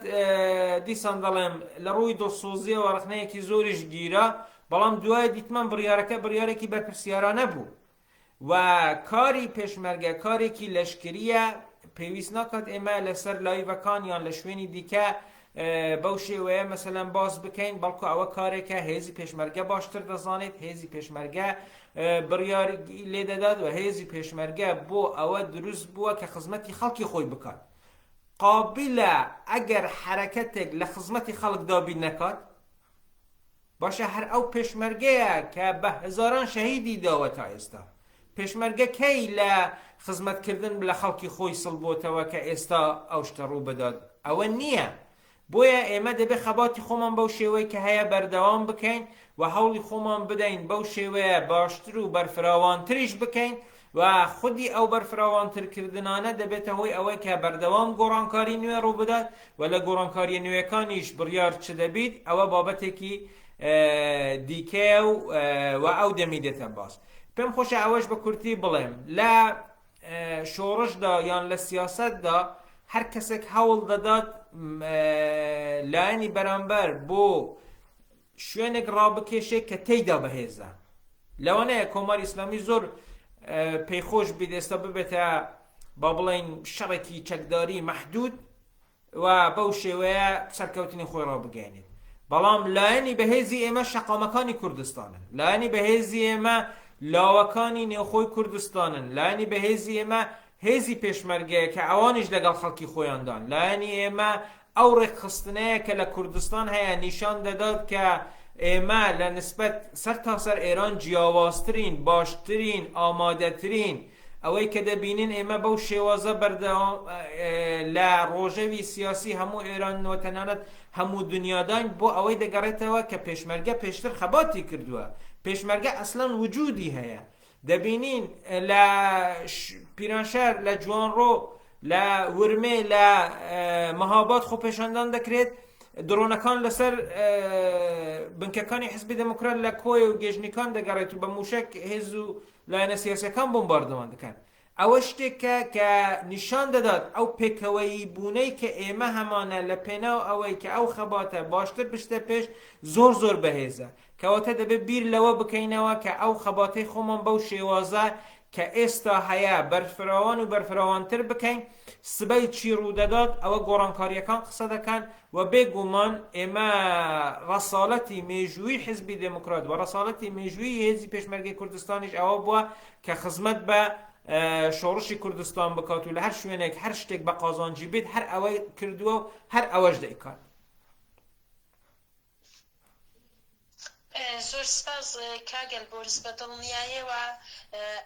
دیسان دەڵێم لە ڕووی دڵسۆزیەوە ڕخنەیەکی زۆریش گیرە، بەڵام دوای دیتمان بڕیارەکە بڕیارێکی بەرپرسیارانە بوو و کاری پێشمەرگە کارێکی لەشکریە. پێویست ناکات ئێمە لەسەر لایڤەکان یان لە شوێنی دیکە بەو شێوەیە مەسەلەن باس بکەین، بەڵکو ئەوە کارێکە هێزی پێشمەرگە باشتر دەزانێت، هێزی پێشمەرگە بڕیاری لێ دەدات و هێزی پێشمەرگە بۆ ئەوە دروست بووە کە خزمەتی خەڵکی خۆی بکات. قابلە ئەگەر حرەکەتێک لە خزمەتی خەڵکدا بیر نەکات، باشە هەر ئەو پێشمەرگەیە کە بە هزاران شەهیدی داوە تا ئێستا، پێشمەرگە کەی لە خزمەتکردن لە خەڵکی خۆی سڵبۆتەوە کە ئێستا ئەو شتە ڕوو بدات؟ ئەوە نییە. بۆیە ئێمە دەبێت خەباتی خۆمان بەو شێوەی کە هەیە بەردەوام بکەین و هەوڵی خۆمان بدەین بەو شێوەیە باشتر و بەرفراوانتریش بکەین و خودی ئەو بەرفراوانترکردنانە دەبێتە هۆی ئەوەی کە بەردەوام گۆڕانکاری نوێ ڕوو بدات و لە گۆڕانکاریە نوێیەکانیش بڕیار چ دەبیت ئەوە بابەتێکی دیکەیە و ئەو دەمیدێتە باس. پێم خۆشە ئەوەش بە کورتی بڵێم لە شۆڕشدا یان لە سیاسەتدا هەر کەسێک هەوڵ دەدات لایەنی بەرامبەر بۆ شوێنێک ڕابکێشێت کە تێیدا بەهێزە. لەوانەیە کۆماری ئیسلامی زۆر پێیخۆش بیت ئێستا ببێتە با بڵێن شەڕێکی چەکداری مەحدود و بەو شێوەیە سەرکەوتنی خۆی ڕابگەێنێت، بەڵام لایەنی بەهێزی ئێمە شەقامەکانی کوردستانن، لایەنی بەهێزی ئێمە لاوەکانی نێوخۆی کوردستانن، لایەنی بەهێزی ئێمە هێزی پێشمەرگەیە کە ئەوانیش لەگەڵ خەڵکی خۆیاندان، لایەنی ئێمە ئەو ڕێکخستنەیە کە لە کوردستان هەیە نیشان دەدات کە ئێمە لە نسبەت سەر تاسەر ئێران جیاوازترین، باشترین، ئامادەترین ئەوەی کە دەبینین ئێمە بەو شێوازە بەردەوام لە ڕۆژەوی سیاسی هەموو ئێران و تەنانەت هەموو دنیادان بۆ ئەوەی دەگەڕێتەوە کە پێشمەرگە پێشتر خەباتی کردووە، پێشمەرگە ئەسڵەن وجودی هەیە. دەبینین لە پیرانشار، لە جوانڕۆ، لە ورمێ، لە مەهاباد خۆ پێشاندان دەکرێت درۆنەکان لەسەر بنکەکانی حزبی دموکرات لە کۆی و گێژنیکان دەگەڕێت و بە موشک هێز و لایەنە سیاسیەکان بۆمباردەمان دەکەن. ئەوە شتێکە کە نیشان دەدات ئەو پێکەوەی بوونەی کە ئێمە هەمانە لە پێناو ئەوەی کە ئەو خەباتە باشتر بشتە پێش زۆر زۆر بەهێزە، کەواتە دەبێت بیر لەوە بکەینەوە کە ئەو خەباتەی خۆمان بەو شێوازە کە ئێستا هەیە بەرفراوان و بەرفراوانتر بکەین. سبەی چی ڕوودەدات ئەوە گۆڕانکاریەکان قسە دەکەن و بێگومان ئێمە ڕەساڵەتی مێژووی حزبی دموکرات و ڕەساڵەتی مێژووی هێزی پێشمەرگەی کوردستانیش ئەوە بووە کە خزمەت بە شۆڕشی کوردستان بکات و لە هەر شوێنێک هەر شتێک بە قازانجی بێت هەر ئەوەی کردووە و هەر ئەوەش دەیکات. زۆر سپاس کاگەل بۆرس بە دڵنیاییەوە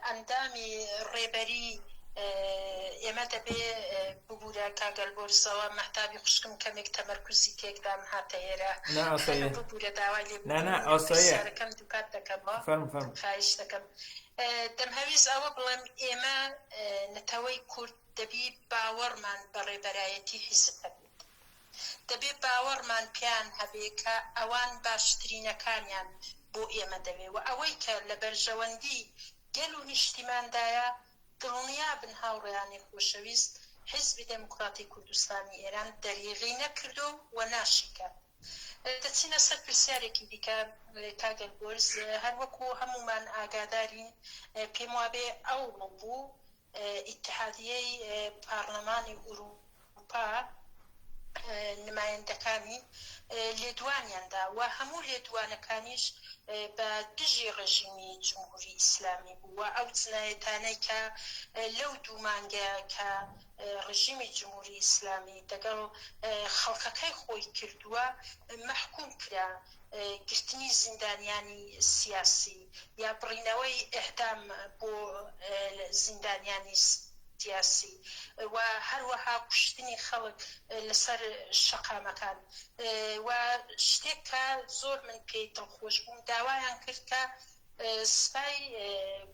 ئەندامی ڕێبەری ئێمە دەبێ ببوورە کاگەل بۆرسەوە مەحتابی خوشکم کەمێک تەمەرکوزی تێکدام هاتە ئێرە ببوورە داوای لێبوورەکەم دووکات دەکەمەوە خواهش دەکەم. دەمهەویست ئەوە بڵێم ئێمە نەتەوەی کورد دەبی باوەڕمان بە ڕێبەرایەتی حیزب هەبێت، دەبێ باوەڕمان پیان هەبێ کە ئەوان باشترینەکانیان بۆ ئێمە دەوێ و ئەوەی کە لە بەرژەوەندی گەل و نیشتیماندایە دڵنیا بن هاوڕێیانی خۆشەویست حیزبی دموکراتی کوردستانی ئێران دەریغی نەکردو و ناشیکە. دەچینە سەر پرسیارێکی دیکە کاگەل بۆرس، هەروەکو هەمومان ئاگادارین پێم وابێ ئەو بوو ئیتحادیەی پارلەمانی ئوروپا نمایندەکانی لێدوانیاندا و هەموو لێدوانەکانیش بە دژی ڕژیمی جمهوری ئیسلامی بوو و ئەو جنایەتانەی کە لەو دوو مانگە کە ڕژیمی جمهوری ئیسلامی دەگەڵ خەڵکەکەی خۆی کردووە مەحکوم کرا، گرتنی زیندانیانی سیاسی یا بڕینەوەی ئێحدام بۆ زیندانیانی سیاسی و هەروەها کوشتنی خەڵک لەسەر شەقامەکان و شتێک کە زۆر من پێی دڵخۆش بووم داوایان کرد کە سپای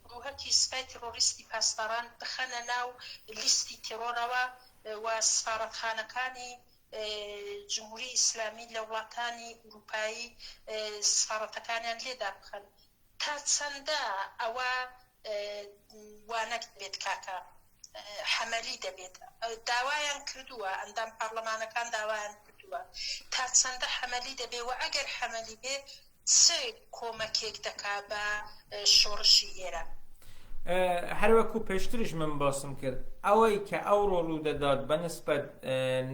گروهەکی سپای تێرۆریستی پاسداران بخەنە ناو لیستی تێرۆرەوە و سفارەتخانەکانی جمهوری ئیسلامی لە وڵاتانی ئوروپایی سفارەتەکانیان لێدا بخەن تا چەندە ئەوە وانەک بێت کاکە حەمەلی دەبێت داوایان کردووە ئەندام پارلەمانەکان داوایان کردووە تا چەندە حەمەلی دەبێ و ئەگەر حەمەلی بێ چه کۆمەکێک دەکا بە شۆڕشی ئێرە هەروەکو پێشترش من باسم کرد ئەوەی کە ئەوڕۆ ڕوو دەدات بەنسبەت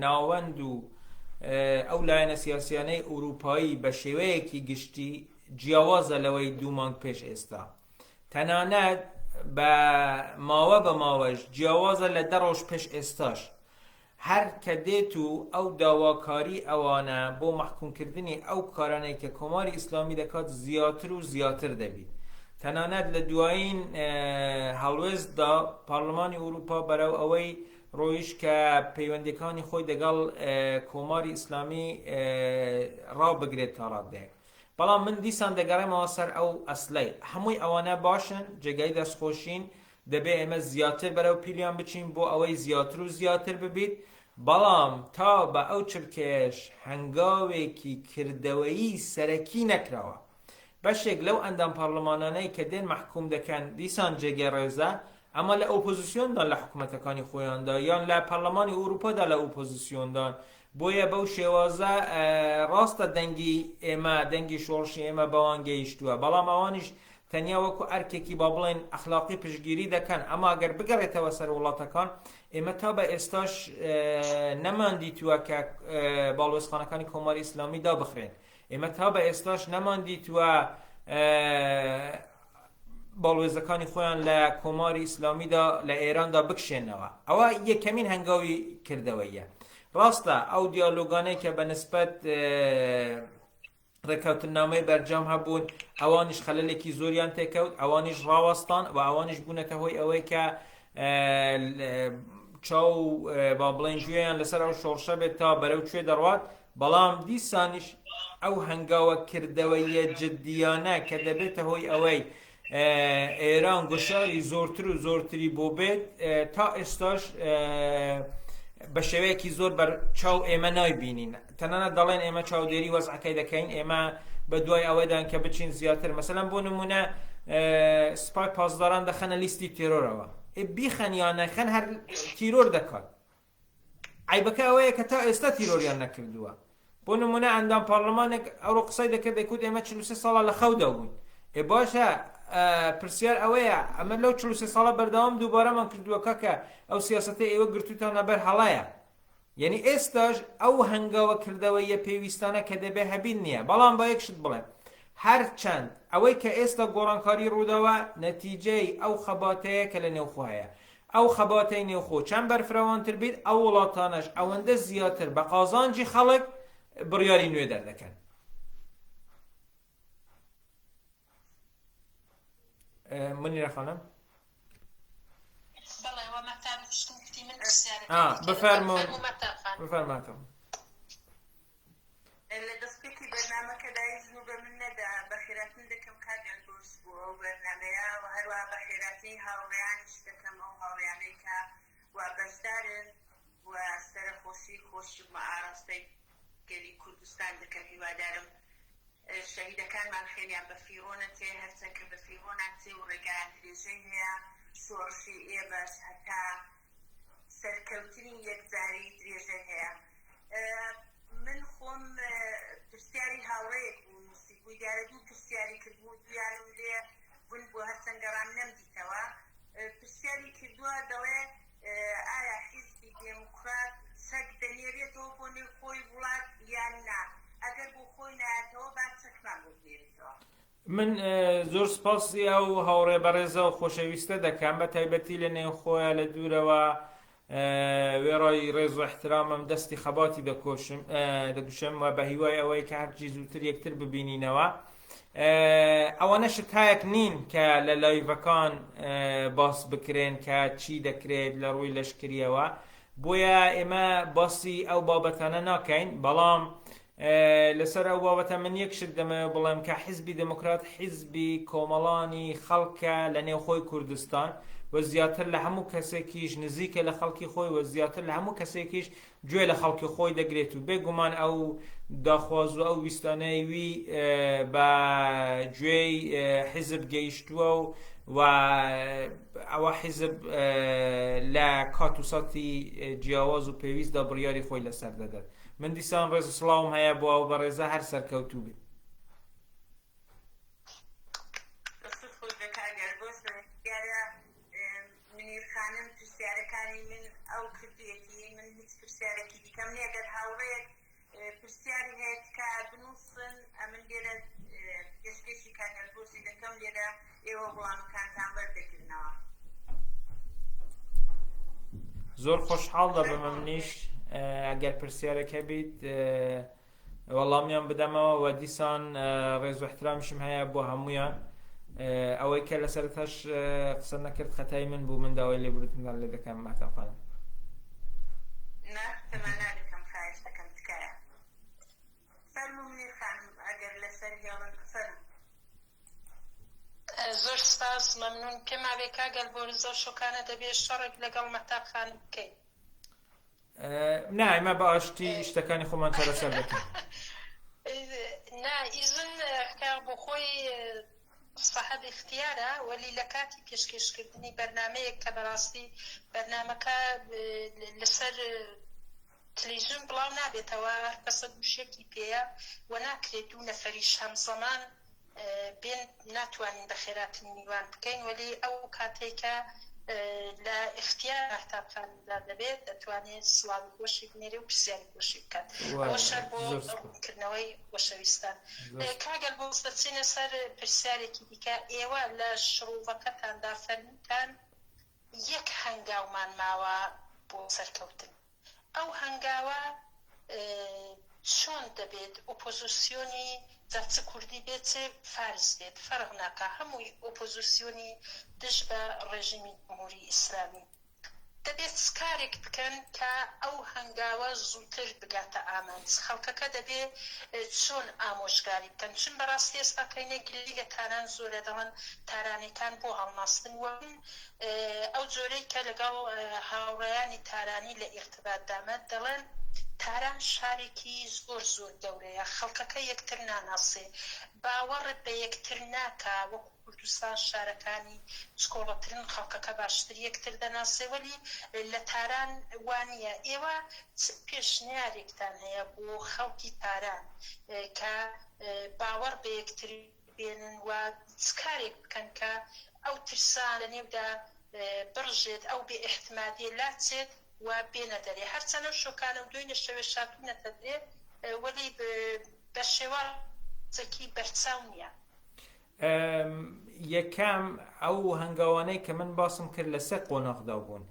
ناوەند و ئەو لایەنە سیاسیانەی ئوروپایی بە شێوەیەکی گشتی جیاوازە لەوەی دوو مانگ پێش ئێستا تەنانەت بە ماوەش جیاوازە لە 10 ڕۆژ پێش ئێستاش هەر کە دێت و ئەو داواکاری ئەوانە بۆ مەحکومکردنی ئەو کارانەی کە کۆماری ئیسلامی دەکات زیاتر و زیاتر دەبیت تەنانەت لە دوایین هەڵوێستدا پارلەمانی ئوروپا بەرەو ئەوەی ڕۆیش کە پەیوەندیەکانی خۆی دەگەڵ کۆماری ئیسلامی ڕابگرێت تا ڕادێک بەڵام من دیسان دەگەڕێمەوە سەر ئەو ئەسلەی هەمووی ئەوانە باشن جێگای دەستخۆشین دەبێ ئێمە زیاتر بەرەو پیلیان بچین بۆ ئەوەی زیاتر و زیاتر ببیت بەڵام تا بە ئەو چرکێش هەنگاوێکی کردەوەیی سەرەکی نەکراوە بەشێک لەو ئەندام پارلەمانانەی کە دێن مەحکوم دەکەن دیسان جێگەی ڕێزە ئەمە لە ئۆپۆزیسیۆندا لە حکوومەتەکانی خۆیاندا یان لە پەرلەمانی ئوروپادا لە ئۆپۆزیسیۆندان بۆیە بەو شێوازە ڕاستە دەنگی ئێمە دەنگی شۆڕشی ئێمە بەوان گەیشتووە بەڵام ئەوانیش تەنیا وەکو ئەرکێکی با بڵێن ئەخلاقی پشتگیری دەکەن ئەما ئەگەر بگەڕێتەوە سەر وڵاتەکان ئێمە تا بە ئێستاش نەماندیتووە کە باڵوێزخانەکانی کۆماری ئیسلامی دابخرێن ئێمە تا بە ئێستاش نەماندیتووە باڵوێزەکانی خۆیان لە کۆماری ئیسلامیدا لە ئێراندا بکشێنەوە ئەوە یەکەمین هەنگاوی کردەوەیە ڕاستە ئەو دیالۆگانەی کە بەنسبەت ڕێکەوتنامەی بەرجام هەبوون ئەوانیش خەلەلێکی زۆریان تێکەوت ئەوانیش ڕاوەستان و ئەوانیش بوونەتە هۆی ئەوەی کە چاو با بڵێن گوێیان لەسەر ئەو شۆڕشە بێت تا بەرەو کوێ دەڕوات بەڵام دیسانیش ئەو هەنگاوە کردەوەیە جددیانە کە دەبێتە هۆی ئەوەی ئێران گۆشاری زۆرتر و زۆرتری بۆ بێت تا ئێستاش بە شێوەیەکی زۆر بەر چاو ئێمە نایبینین تەنانەت دەڵێن ئێمە چاودێری وەزعەکەی دەکەین ئێمە بە دوای ئەوەدان کە بچین زیاتر مەسەلەن بۆ نمونە سپای پاسداران دەخەنە لیستی تێرۆرەوە بیخەن یان نەخەن هەر تیرۆر دەکات عیبەکە ئەوەیە کە تا ئێستا تیرۆریان نەکردووە بۆ نمونە ئەندام پارلەمانێک ئەوڕۆ قسەی دەکرد دەیکوت ئێمە 43 ساڵە لە خەودا بووین باشە پرسیار ئەوەیە ئەمە لەو 43 ساڵە بەردەوام دووبارەمان کردووە کە ئەو سیاسەتەی ئێوە گرتوتانە بەر هەڵایە یعنی ئێستاش ئەو هەنگاوە کردەوەیە پێویستانە کە دەبێ هەبین نییە بەڵام با یەکشت بڵێن هەرچەند ئەوەی کە ئێستا گۆڕانکاری ڕووداوە نەتیجەی ئەو خەباتەیە کە لە نێوخۆیە ئەو خەباتەی نێوخۆ چەند بەرفراوانتر بیت ئەو وڵاتانەش ئەوەندە زیاتر بە قازانجی خەڵک بڕیاری نوێ دەردەکەن منیرە خانم بفەرماتەوە لە دەستپێکی بەرنامەکەدا هیچ بە من نەدا بە خێراتن دەکەم کاتیان دروست بوو ئەو بەرنامەیە و هەروە بە خێراتی هاوڕێیانیش دەکەم ئەو هاوڕێیانەی کە وا بەشدارن و سەرخۆشی خۆشی ئاراستەی گەلی کوردستان دەکەم هیوادارم شەهیدەکانمان خێریان بە فیڕۆنە تێ هەرچەند کە بە فیڕۆنان تێ و ڕێگایان درێژەی هەیە شۆڕشی ئێمەش هەتا سەرکەوتنی یەکجاری درێژەی هەیە من خۆم پرسیاری هاوڕێیەک بوو موسیقی دیارە دوو پرسیاری کردبوو دویانم لێ بوون بۆ هەرچەنگەڕان نەمدیتەوە پرسیاری کردووە دەڵێ ئایا حیزبی دێموکرات چەک دەنێرێتەوە بۆ نێو خۆی من زۆر سپاسی ئەو هاوڕێ بەڕێزە و خۆشەویستە دەکەم بە تایبەتی لە نێو خۆیان لە دوورەوە وێڕای ڕێز و احترامم دەستی خەباتی دەکوشم و بە هیوای ئەوەی کە هەرچی زووتر یەکتر ببینینەوە. ئەوانە شتایەک نین کە لە لایڤەکان باس بکرێن کە چی دەکرێت لە ڕووی لەشکریەوە، بۆیە ئێمە باسی ئەو بابەتانە ناکەین، بەڵام لەسەر ئەو بابەتە من یەکشت دەمەوێت بڵێم کە حیزبی دموکرات حیزبی کۆمەڵانی خەڵکە لە نێوخۆی کوردستان و زیاتر لە هەموو کەسێکیش نزیکە لە خەڵکی خۆی و زیاتر لە هەموو کەسێکیش گوێ لە خەڵکی خۆی دەگرێت و بێگومان ئەو داخواز و ئەو ویستانەی وی بە گوێی حیزب گەیشتووە و ئەوە حیزب لە کات و ساتی جیاواز و پێویستدا بڕیاری خۆی لەسەر دەدات. من دیسان ڕێز و سڵاوم هەیە بۆ ئەو بەڕێزە هەر سەرکەوتوو بێت. منیر خانم پرسیارەکانی من ئەو کردوێتی من هیچ پرسیارێکی دیکەم نیە گەر هاوڕێک پرسیاری هەیە کا بنووسن ئەمن لێرە پێشکەشی کاگەلبۆسی دەکەم لێرە ئێوە وەڵامەکانتان بەردەگرنەوە. زۆر خۆشحاڵ دەبم منیش ئەگەر پرسیارێکە بیت وەڵامیان بدەمەوە و دیسان ڕێز و احترامشم هەیە بۆ هەمویان. ئەوەی کە لەسەرتەش قسە نەکرد خەتای من بوو، من داوای لێبوردنتان لێ دەکەم ماتەقەڵم. تەمان نادەکەم، خواهش دەکەم تکایە. فەرموو منیر خانم ئەگەر لەسەر هێڵن فەرموو. زۆر سپاس، مەمنون. پێما بێ کاگەلبۆر زۆر شۆکانە دەبێت شەڕێک لەگەڵ مەتاب خانم بکەین. نا ئێمە بە ئاشتی شتەکانی خۆمان چارەسەر دەکەین. نا ئیزن بۆ خۆی صاحب اختیارە، وەلی لە کاتی پێشکەشکردنی بەرنامەیەک کە بەڕاستی بەرنامەکە لەسەر تلەیزیۆن بڵاو نابێتەوە، هەر کەسە گوشێکی پێیە و ناکرێت دوو نەفەریش هەمزەمان بێن ناتوانین بە خێراتنی میوان بکەین، وەلی ئەو کاتێکە لە اختیار مەحتابخانەدا دەبێت دەتوانێت سڵاوی خۆشی بنێرێ و پرسیاری خۆشی بکات. ئەوەشە بۆ ڕوونکردنەوەی خۆشەویستان. کاگەل بۆ دەچینە سەر پرسیارێکی دیکە، ئێوە لە شڕوڤەکەتاندا فەرمووتان یەک هەنگاومان ماوە بۆ سەرکەوتن. ئەو هەنگاوە چۆن دەبێت ئۆپۆزیسیۆنی جاچ کوردی بێت چێ فارس بێت فەرق ناکە، هەمووی ئۆپۆزیسیۆنی دژ بە ڕێژیمی جمهوری ئیسلامی دەبێت کارێک بکەن کە ئەو هەنگاوە زووتر بگاتە ئامانج. خەڵکەکە دەبێت چۆن ئامۆژگاری بکەن، چون بەڕاستی ئێستا کەینە گلی لە تاران زۆرە دەڵێن تارانەکان بۆ هەڵماستن و ئەو جۆرەی کە لەگەڵ هاوڕێیانی تارانی لە ئیرتباط دامەت دەڵێن تاران شارێکی زۆر زۆر گەورەیە، خەڵکەکە یەکتر ناناسێ، باوەڕت بە یەکتر ناکا، وەکو کوردستان شارەکانی چکۆڵەترن خەڵکەکە باشتر یەکتر دەناسێ، وەلی لە تاران وانە. ئێوە پێشنیارێکتان هەیە بۆ خەڵکی تاران کە باوەڕ بە یەکتر بێنن و کارێک بکەن کە ئەو ترسان لە نێودا بڕژێت، ئەو بێ ئیحتیمادیە لاچێت و بێنە دەرێ، هەرچەنە شۆکانە و دوێنێ شەوێ شاتوونەتە درێ، وەلی بە شێوازێکی بەرچاو نییە. یەکەم ئەو هەنگاوانەی کە من باسم کرد لەسەر قۆناغدا بوون،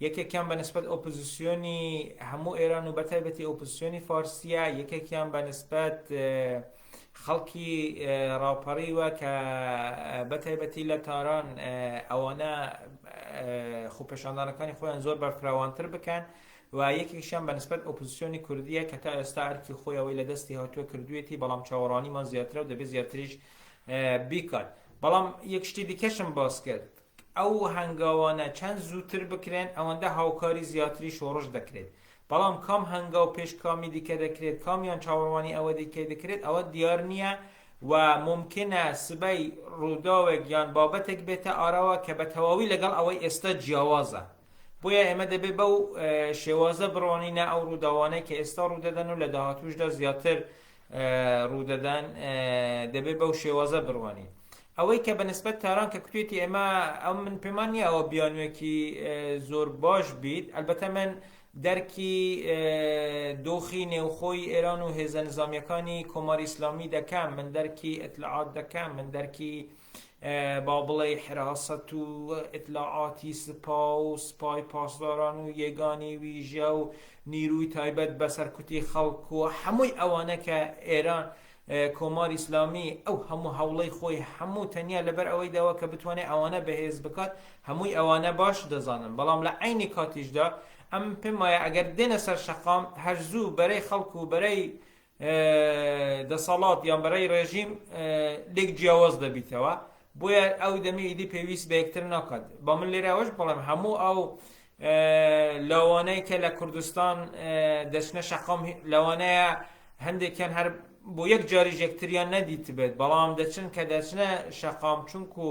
یەکێکیان بەنسبەت ئۆپۆزیسیۆنی هەموو ئێران و بەتایبەتی ئۆپۆزیسیۆنی فارسیە، یەکێکیان بەنسبەت خەڵکی ڕاوپەڕیوە کە بەتایبەتی لە تاران ئەوانە خوپێشاندانەکانی خۆیان زۆر بەرفراوانتر بکەن، و یەکێکیشیان بەنسبەت ئۆپۆزیسیۆنی کوردیە کە تا ئێستا ئەرکی خۆیەوەی لە دەستی هاتووە کردوێتی، بەڵام چاوەڕانیمان زیاترە و دەبێت زیاتریش بیکات. بەڵام یەک شتی دیکەشم باس کرد، ئەو هەنگاوانە چەند زووتر بکرێن ئەوەندە هاوکاری زیاتری شۆڕش دەکرێت، بەڵام کام هەنگاو پێش کامی دیکە دەکرێت، کامیان چاوەڕوانی ئەوە دیکە دەکرێت، ئەوە دیار نییە و ممکنە سبەی ڕووداوێک یان بابەتێک بێتە ئاراوە کە بە تەواوی لەگەڵ ئەوەی ئێستا جیاوازە. بۆیە ئێمە دەبێت بەو شێوازە بڕوانینە ئەو ڕووداوانەی کە ئێستا ڕوودەدەن و لە داهاتووشدا زیاتر ڕوودەدەن، دەبێت بەو شێوازە بڕوانین. ئەوەی کە بەنسبەت تاران کە کوێتی ئێمە ئەو من پێمان نییە ئەوە بیانوێکی زۆر باش بیت، ئەلبەتە من دەرکی دۆخی نێوخۆی ئێران و هێزە نظامیەکانی کۆماری ئیسلامی دەکەم، من دەرکی ئەتلاعات دەکەم، من دەرکی با بڵێ حراست و ئەتلاعاتی سپا و سپای پاسداران و یێگانی ویژە و نیروی تایبەت بەسەرکوتی خەڵک و هەمووی ئەوانە کە ئێران کۆماری ئیسلامی ئەو هەموو هەوڵەی خۆی هەموو تەنیا لەبەر ئەوەی داوە کە بتوانێت ئەوانە بەهێز بکات، هەمووی ئەوانە باش دەزانن. بەڵام لە عینی کاتیشدا ئەم پێم وایە ئەگەر دێنە سەر شەقام هەرزوو بەرەی خەڵک و بەرەی دەسەڵات یان بەرەی ڕێژیم لێک جیاواز دەبیتەوە، بۆیە ئەو دەمی ئیدی پێویست بە یەکتر ناکات. با من لێرە ئەوەش بڵێم هەموو ئەو لاوانەی کە لە کوردستان دەچنە شەقام لەوانەیە هەندێکیان هەر بۆ یەک جاریش یەکتریان نەدیت بێت، بەڵام دەچن کە دەچنە شەقام چونکو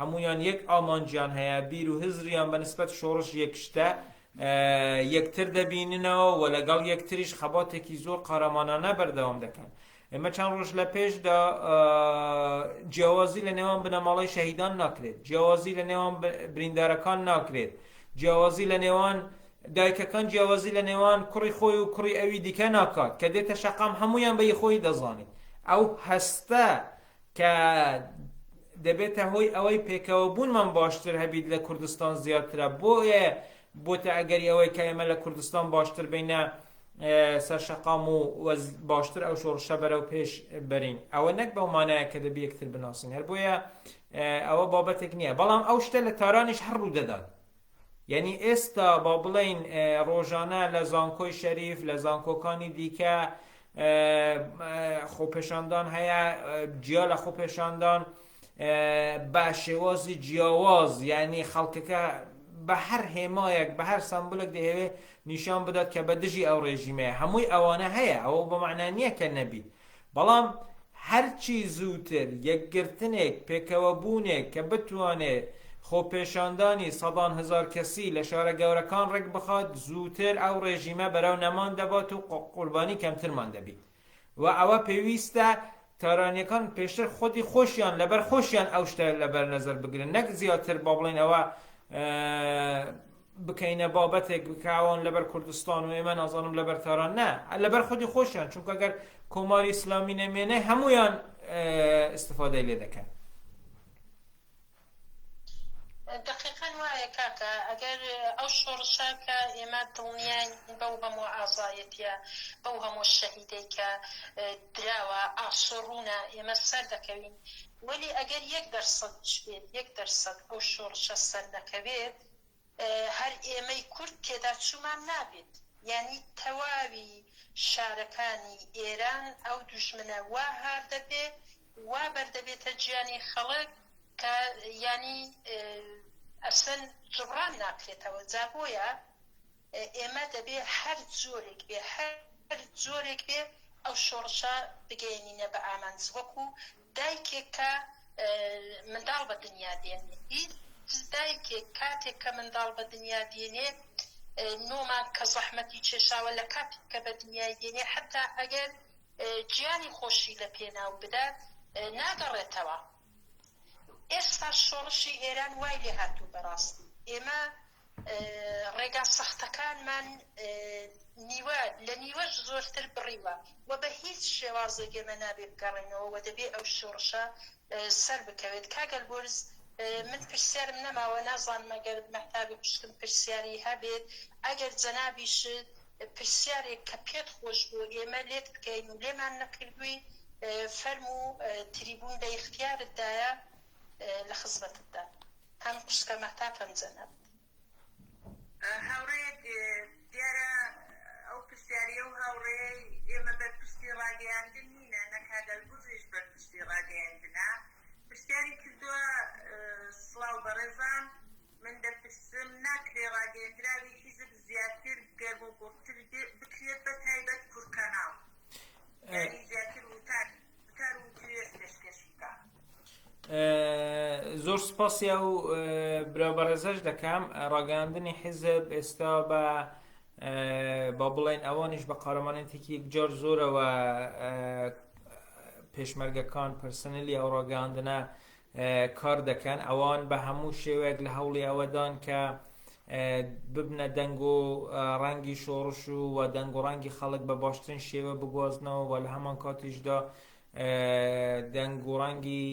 هەمویان یەک ئامانجیان هەیە، بیر و هزریان بەنسبەت شۆڕش یەکشتە یەکتر دەبیننەوە و لەگەڵ یەکتریش خەباتێکی زۆر قارەمانانە بەردەوام دەکەن. ئێمە چەند ڕۆژ لە پێشدا جیاوازی لە نێوان بنەماڵەی شەهیدان ناکرێت، جیاوازی لە نێوان بریندارەکان ناکرێت، جیاوازی لە نێوان دایکەکان، جیاوازی لە نێوان کوڕی خۆی و کوڕی ئەوی دیکە ناکات کە دێتە شەقام هەمویان بە یەخۆی دەزانێت. ئەو هەستە کە دەبێتە هۆی ئەوەی پێکەوە بوونمان باشتر هەبیت لە کوردستان زیاترە، بۆیە بۆتە ئەگەری ئەوەی کە ئێمە لە کوردستان باشتر بینە سەر شەقام و باشتر ئەو شۆڕشە بەرەو پێش بەرین، ئەوە نەک بەو مانایە کە دەبی یەکتر بناسین، هەر بۆیە ئەوە بابەتێک نییە. بەڵام ئەو شتە لە تارانیش هەر ڕوو دەدات. یعنی ئێستا با بڵێین ڕۆژانە لە زانکۆی شەریف، لە زانکۆکانی دیکە خۆپێشاندان هەیە، جیا لە خۆپێشاندان بە شێوازی جیاواز، یعنی خەڵکەکە بە هەر هێمایەک بە هەر سامبولێک دەهەوێت نیشان بدات کە بە دژی ئەو ڕێژیمەیە. هەمووی ئەوانە هەیە، ئەوە بە معنە نییە کە نەبی، بەڵام هەرچی زووتر یەکگرتنێک پێکەوەبوونێک کە بتوانێت خۆپێشاندانی سەدان هزار کەسی لە شارە گەورەکان ڕێک بخات، زووتر ئەو ڕێژیمە بەرەو نەمان دەبات و قوربانی کەمترمان دەبیت. و ئەوە پێویستە تارانیەکان پێشتر خۆی خۆشیان لەبەر خۆشیان ئەو شتە لەبەر نەزەر بگرن، نەک زیاتر با بڵێن ئەوە بکەینە بابەتێک بکاون لەبەر کوردستان و ئێمە نازانم لەبەر تاران، نە، لەبەر خۆی خۆشیان، چونکە ئەگەر کۆماری ئیسلامی نەمێنێ هەمویان استفادەی لێ دەکەن. دقیقاً وایە کاکە، ئەگەر ئەو شۆڕشە کە ئێمە دڵنیاین بەو هەموو ئازایەتیە، بەو هەموو شەهیدەی کە دراوە ئاشڕوونە ئێمە سەر دەکەوین، وەلی ئەگەر 1% بێت 1% ئەو شۆڕشە سەر دەکەوێت، هەر ئێمەی کورد تێدا چوومان نابێت. یعنی تەواوی شارەکانی ئێران ئەو دوژمنە وا هار دەبێت، وا بەردەبێتە گیانی خەڵک کە ینی ئەسن جبران ناکرێتەوە. جا بۆیە ئێمە دەبێ هەر جۆرێک بێ، هەر جۆرێک بێ ئەو شۆڕشە بگەێنینە بە ئامانج، وەکو دایکێک کە منداڵ بە دنیا دێنێ. دایکێک کاتێک کە منداڵ بە دنیا دێنێ، نۆمان کە زەحمەتی چێشاوە لە کاتێک کە بە دنیای دێنێ، حتا ئەگەر گیانی خۆشی لە پێناو بدات ناگەڕێتەوە. ئێستا شۆڕشی ئێران وای لێ هاتوو بەڕاستی. ئێمە ڕێگا سەختەکانمان لە نیوەش زۆرتر بڕیوە و بە هیچ شێوازێک ئێمە نابێ بگەڕێنەوە و دەبێ ئەو شۆڕشە سەر بکەوێت. کاگەل بۆرز من پرسیارم نەماوە، نازانم ئەگەر مەحتابی پشتم پرسیاری هەبێت، ئەگەر جەنابیشت پرسیارێک کە پێت خۆش بوو ئێمە لێت بکەین و لێمان نەکردووی، فەرموو تریبوون لە اختیارتدایە لە خزمەتتدا. هەم قشکە مەحتاپم جەناب. هاوڕێک دیارە ئەو پرسیاریە و هاوڕێی ئێمە بەرپشتی ڕاگەیاندن نینە، نەکادەل بزیش بەرپشتی ڕاگەیاندنە. پرسیاری کردووە سڵاو بەڕێزان، من دەپرسم ناکرێ ڕاگەیاندراوی حیزب زیاتر گەرم و گۆڕتر بکرێت بە تایبەت کورکەناو، یعنی زیاتر وتار و توێز پێشکەش بکە. زۆر سپاسیە و برابەرەزەش دەکەم. ڕاگەاندنی حیزب ئێستا بە بڵێن ئەوانیش بە قارەمانێتێکی یەکجار زۆرەوە پێشمەرگەکان پرسنلی ئەو ڕاگەاندنە کار دەکەن. ئەوان بە هەموو شێوەیەک لە هەوڵی ئەوەدان کە ببنە دەنگ و ڕەنگی شۆڕش و دەنگ و ڕەنگی خەڵک بە باشترین شێوە بگوازنەوە و لە هەمان کاتیشدا دەنگ و ڕەنگی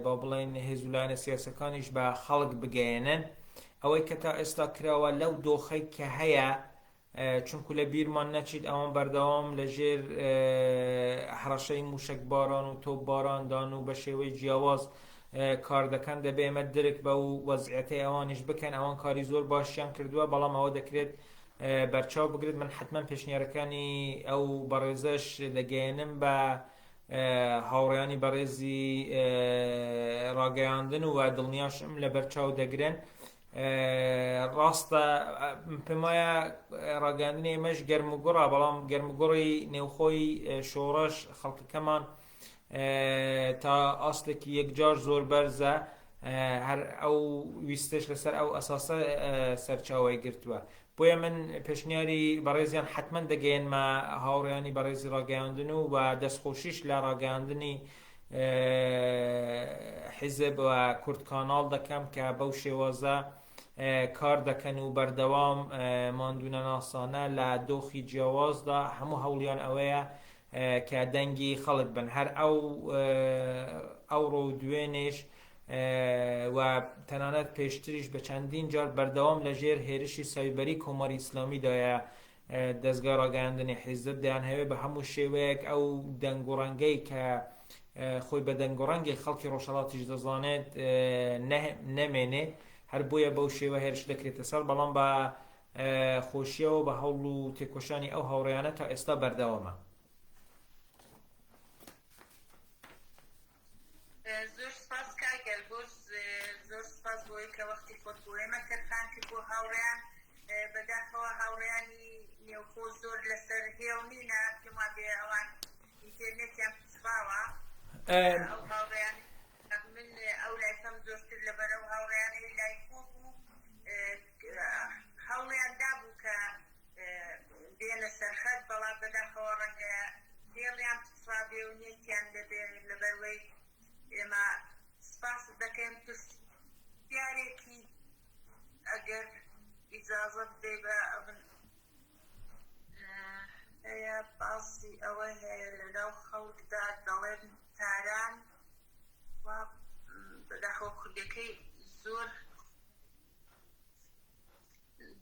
با بڵێن هێزولایەنە سیاسەکانیش بە خەڵک بگەێنن ئەوەی کە تا ئێستا کراوە لەو دۆخەی کە هەیە چونکو لە بیرمان نەچیت ئەوان بەردەوام لەژێر هەڕەشەی موشکباران و تۆپباراندان و بە شێوەی جیاواز کار دەکەن دەبێ ئێمە درک بە و وەزعەتەی ئەوانیش بکەن ئەوان کاری زۆر باشیان کردووە بەڵام ئەوە دەکرێت بەرچاو بگرێت من حتمما پێشنیارەکانی ئەو بەڕێزەش دەگەێنم بە هاوڕێیانی بەڕێزی ڕاگەیاندن و دڵنیاشم لە بەرچاو دەگرن ڕاستە پێم وایە ڕاگەاندنی ئێمەش گەرموگوڕە بەڵام گەرموگوڕی نێوخۆی شۆڕش خەڵکەکەمان تا ئاستێکی یەکجار زۆر بەرزە هەر ئەو ویستش لەسەر ئەو ئەساسە سەرچاوی گرتووە بۆیە من پێشنیاری بەڕێزیان حتمما دەگەێنمە هاوڕێیانی بەڕێزی ڕاگەیاندن و دەستخۆشیش لە ڕاگەیاندنی حیزب و کورد کاناڵ دەکەم کە بەو شێوازە کار دەکەن و بەردەوام ماندوونە ناسانە لە دۆخی جیاوازدا هەموو هەوڵیان ئەوەیە کە دەنگی خەڵک بن هەر ئەوڕۆ دوێنێش و تەنانەت پێشتریش بە چەندین جار بەردەوام لەژێر هێرشی سایبەری کۆماری ئیسلامیدایە دەستگا ڕاگەیاندنی حیزب دەیان هەوێ بە هەموو شێوەیەک ئەو دەنگ و ڕەنگەی کە خۆی بە دەنگ و ڕەنگی خەڵکی ڕۆژهەڵاتیش دەزانێت نەمێنێ هەر بۆیە بەو شێوە هێرش دەکرێتە سەر بەڵام بە خۆشیەوە بە هەوڵ و تێکۆشانی ئەو هاوڕێیانە تا ئێستا بەردەوامە زۆر سپاس کاگەلبۆز زۆر سپاس بۆی کە وەختی خۆت بۆ ئێمە سەرخان کرد بۆ هاوڕێیان بەداخەوە هاوڕێیانی نێوخۆ زۆر لەسەر هێڵ نینە پێم وابێ ئەوان ئینتێرنێتیان پچڕاوە ئەو هاوڕێیان من ئەو لایفەم زۆرتر لەبەرەو هاوڕێیانی لای خۆ بوو هەوڵیان دابوو کە بێنە سەرخەت بەڵام بەداخەوە ڕەنگە هێڵیان پچڕا بێ و نێتیان دەبێت لەبەروەی ئێمە سپاس دەکەین پرسیارێکی ئەگەر ئیجازەت بێ بە ئەبن هەیە باسی ئەوە هەیە لەناو خەڵکدا دەڵێن تاران بەداخەوە کوردەکەی زۆر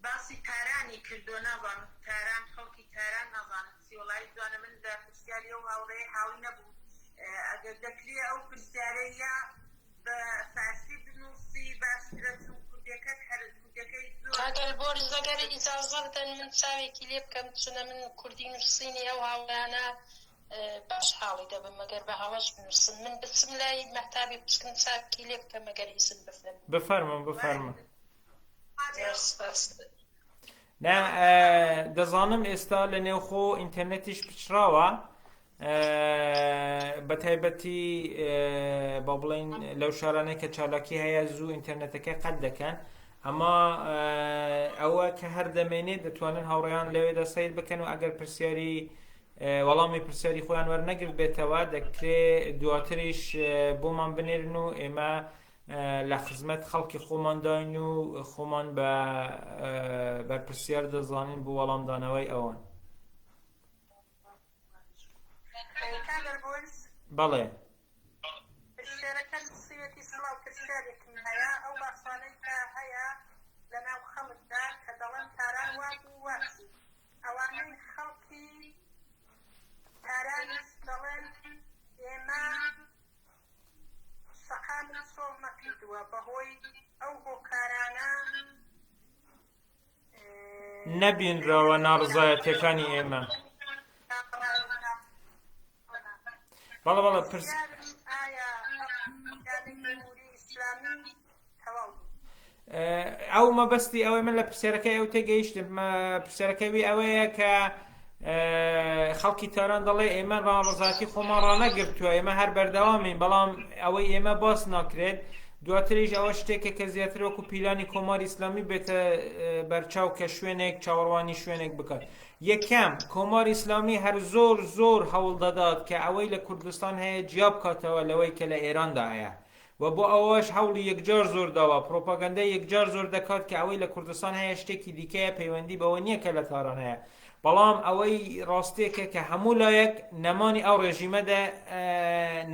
باسی تارانی کردو نازانم تاران خەڵکی تاران نازانم سیۆڵایی دوانە من لە پرسیاری ئەو هاوڕێی حاڵی نەبوو ئەگەر دەکرێ ئەو پرسیارەیە بە فارسی بنووسی باشترە چون کوردەکەت هەر کوردەکەی زۆر کاگەلبۆرز ئەگەر ئیجازە بدەن من چاوێکی لێ بکەم چونە من کوردی نووسینی ئەو هاوڵانە باش حاڵی دەبم ئەگەر بە هەڵەش بنووسن من بچم لای مەحتابی بچکن چاوێکی لێ بکەم ئەگەر ئیسم بفەرمە سپاس دەزانم ئێستا لە نێوخۆ ئینتەرنێتیش پچراوە بە تایبەتی با بڵێن لەو شارانەی کە چالاکی هەیە زوو ئینتەرنێتەکە قەت دەکەن ئەما ئەوە کە هەر دەمێنێت دەتوانن هاوڕێیان لەوێدا سەیر بکەن و ئەگەر پرسیاری وەڵامی پرسیاری خۆیان وەرنەگرت بێتەوە دەکرێت دواتریش بۆمان بنێرن و ئێمە لە خزمەت خەڵکی خۆمان داین و خۆمان بە بەرپرسیار دەزانین بۆ وەڵامدانەوەی ئەوان بەڵێ پرسیارەکە سوێتی سڵاو پرسیارێکم هەیە ئەو باسانەی کە هەیە لەناو خەڵکدا کە دەڵێن تاران وات و واچی ئەوانەی خەڵکی تارانش دەڵێن ئێمە سەقامی سۆڵ نەکردووە بەهۆی ئەو هۆکارانە نەبینراوە ناڕزایەتیەکانی ئێمە بەڵێ پرس ئەو مەبەستی ئەوەی من لە پرسیارەکەی ئەو تێگەیشتم پرسیارەکەوی ئەوەیە کە خەڵکی تاران دەڵێ ئێمە ڕازاتی خۆمان ڕانەگرتووە ئێمە هەر بەردەوامین بەڵام ئەوەی ئێمە باس ناکرێت دواتریش ئەوە شتێکە کە زیاتر وەکو پیلانی کۆماری ئیسلامی بێتە بەرچاو کە شوێنێک چاوەڕوانی شوێنێک بکات یەکەم کۆماری ئیسلامی هەر زۆر هەوڵ دەدات کە ئەوەی لە کوردستان هەیە جیا بکاتەوە لەوەی کە لە ئێراندا هەیە و بۆ ئەوەش هەوڵی یەکجار زۆر داوە پرۆپاگەندای یەکجار زۆر دەکات کە ئەوەی لە کوردستان هەیە شتێکی دیکەیە پەیوەندی بەوە نییە کە لە تاران هەیە بەڵام ئەوەی ڕاستێکە کە هەموو لایەک نەمانی ئەو ڕێژیمەدا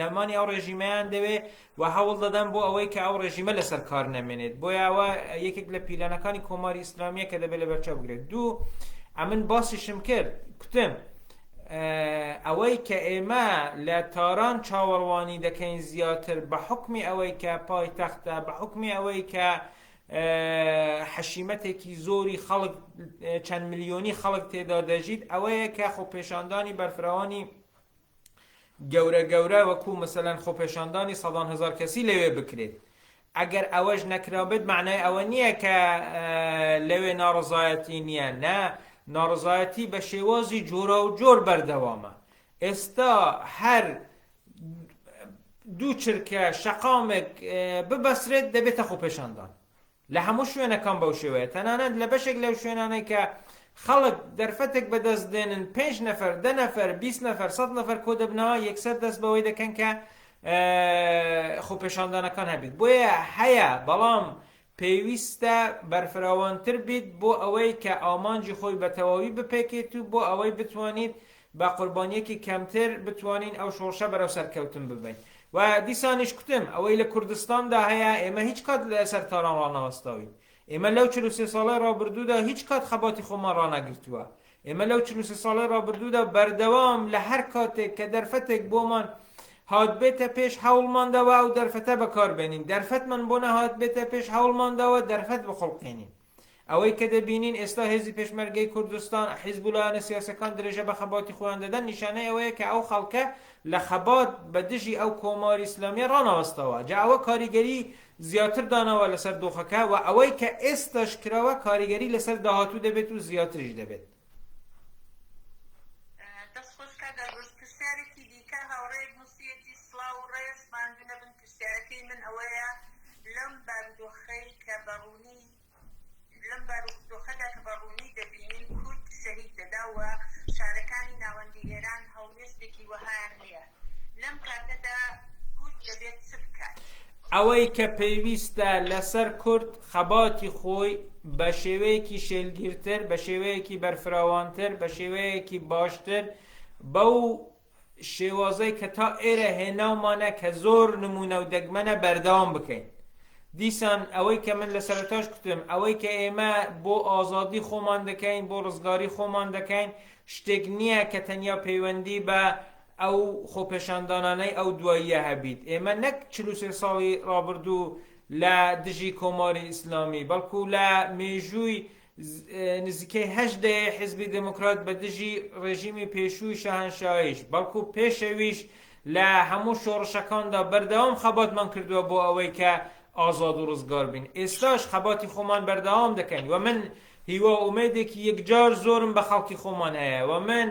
نەمانی ئەو ڕێژیمەیان دەوێت و هەوڵ دەدەن بۆ ئەوەی کە ئەو ڕێژیمە لەسەر کار نەمێنێت بۆیە ئەوە یەکێک لە پیلانەکانی کۆماری ئیسلامیە کە دەبێت لە بەرچاو بگرێت دوو ئەمن باسیشم کرد کوتم ئەوەی کە ئێمە لە تاران چاوەڕوانی دەکەین زیاتر بە حکمی ئەوەی کە پایتەختە بە حکمی ئەوەی کە حەشیمەتێکی زۆری خەڵک چەند ملیۆنی خەڵک تێدا دەژیت ئەوەیە کە خۆپێشاندانی بەرفراوانی گەورە گەورە وەکو مەسەلەن خۆپێشاندانی سەدان هەزار کەسی لەوێ بکرێت ئەگەر ئەوەش نەکرابێت معنای ئەوە نییە کە لەوێ ناڕزایەتی نییە نە ناڕزایەتی بە شێوازی جۆرە و جۆر بەردەوامە ئێستا هەر دوو چرکە شەقامێک ببەسرێت دەبێتە خۆپێشاندان لە هەموو شوێنەکان بەو شێوەیە تەنانەت لە بەشێک لەو شوێنانەی کە خەڵک دەرفەتێک بەدەست دێنن 5 نەفەر 10 نەفەر 20 نەفەر 100 نەفەر کۆ دەبنەوە یەکسەر دەست بەوەی دەکەن کە خۆپێشاندانەکان هەبێت بۆیە هەیە بەڵام پێویستە بەرفراوانتر بیت بۆ ئەوەی کە ئامانجی خۆی بە تەواوی بپێکێت و بۆ ئەوەی بتوانیت بە قوربانیەکی کەمتر بتوانین ئەو شۆڕشە بەرەو سەرکەوتن ببین و دیسانیش کوتم ئەوەی لە کوردستاندا هەیە ئێمە هیچ کات لەسەر تاران ڕانەوەستاوین ئێمە لەو 43 ساڵی ڕابردوودا هیچ کات خەباتی خۆمان ڕانەگرتووە ئێمە لەو 43 ساڵی ڕابردوودا بەردەوام لە هەر کاتێک کە دەرفەتێک بۆمان هات بێتە پێش هەوڵمانداوە و دەرفەتە بەکاربێنین دەرفەتمان بۆ نەهات بێتە پێش هەوڵمانداوە دەرفەت بخڵقێنین ئەوەی کە دەبینین ئێستا هێزی پێشمەرگەی کوردستان حیزب لایەنە سیاسەکان درێژە بە خەباتی خۆیان دەدەن نیشانەی ئەوەیە کە ئەو خەڵکە لە خەبات بە دژی ئەو کۆماری ئیسلامیە ڕانەوەستەوە جا ئەوە کاریگەری زیاتر دانەوە لەسەر دۆخەکە و ئەوەی کە ئێستاش کراوە کاریگەری لەسەر داهاتوو دەبێت و زیاتریش دەبێت من ئەوەیە لەم بارودۆخەی کە بەڕوونی لەم بارودۆخەدا کە بەڕوونی دەبینین کورد شەهید دەداوە شارەکانی ناوەندی ئێران هەڵوێستێکی وەهایان هەیە لەم کاتەدا کورد دەبێت چ بکات ئەوەی کە پێویستە لەسەر کورد خەباتی خۆی بە شێوەیەکی شێلگیرتر بە شێوەیەکی بەرفراوانتر بە شێوەیەکی باشتر بەو شێوازەی کە تا ئێرە هێناومانە کە زۆر نمونە و دەگمەنە بەردەوام بکەین دیسان ئەوەی کە من لە سەرەتاش کوتم ئەوەی کە ئێمە بۆ ئازادی خۆمان دەکەین بۆ ڕزگاری خۆمان دەکەین شتێک نییە کە تەنیا پەیوەندی بە ئەو خۆپێشاندانانەی ئەو دواییە هەبیت ئێمە نەک 43 ساڵی ڕابردوو لە دژی کۆماری ئیسلامی بەڵکو لە مێژووی نزیکەی 8 حیزبی دموکرات بە دژی ڕێژیمی پێشووی شاهنشاهیش بەڵکو پێشەویش لە هەموو شۆڕشەکاندا بەردەوام خەباتمان کردووە بۆ ئەوەی کە ئازاد و ڕزگار بین ئێستاش خەباتی خۆمان بەردەوام دەکەین و من هیوا ئومێدێکی یەکجار زۆرم بە خەڵکی خۆمان هەیە و من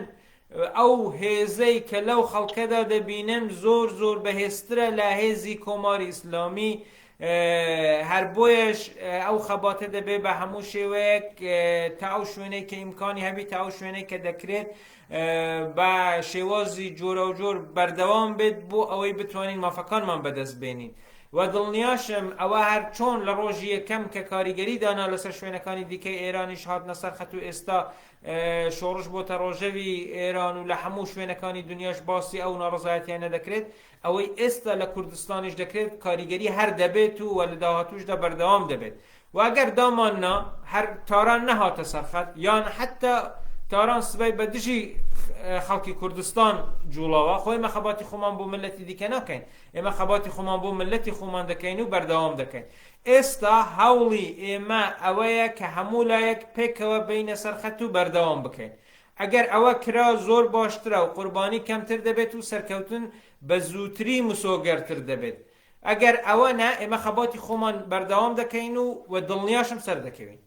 ئەو هێزەی کە لەو خەڵکەدا دەبینم زۆر زۆر بەهێزترە لە هێزی کۆماری ئیسلامی هەر بۆیەش ئەو خەباتە دەبێت بە هەموو شێوەیەک تا ئەو شوێنەی کە ئیمکانی هەبی تا ئەو شوێنەی کە دەکرێت بە شێوازی جۆرە و جۆر بەردەوام بێت بۆ ئەوەی بتوانین مافەکانمان بەدەست بێنین و دڵنیاشم ئەوە هەر چۆن لە ڕۆژی یەکەم کە کاریگەری دانا لەسەر شوێنەکانی دیکەی ئێرانیش هاتنە سەر خەت و ئێستا شۆڕش بۆتە ڕۆژەوی ئێران و لە هەموو شوێنەکانی دنیاش باسی ئەو ناڕزایەتیان نەدەکرێت ئەوەی ئێستا لە کوردستانیش دەکرێت کاریگەری هەر دەبێت و وە لە داهاتووشدا بەردەوام دەبێت و ئەگەر داماننا هەر تاران نەهاتە سەر خەت یان حتا تاران سبەی بە دژی خەڵکی کوردستان جوڵاوە خۆی ئێمە خەباتی خۆمان بۆ ملەتی دیکە ناکەین ئێمە خەباتی خۆمان بۆ ملەتی خۆمان دەکەین و بەردەوام دەکەین ئێستا هەوڵی ئێمە ئەوەیە کە هەموو لایەک پێکەوە بینە سەر خەت و بەردەوام بکەین ئەگەر ئەوە کرا زۆر باشترە و قوربانی کەمتر دەبێت و سەرکەوتن بە زووتری مسۆگەرتر دەبێت ئەگەر ئەوە نا ئێمە خەباتی خۆمان بەردەوام دەکەین و دڵنیاشم سەر دەکەوین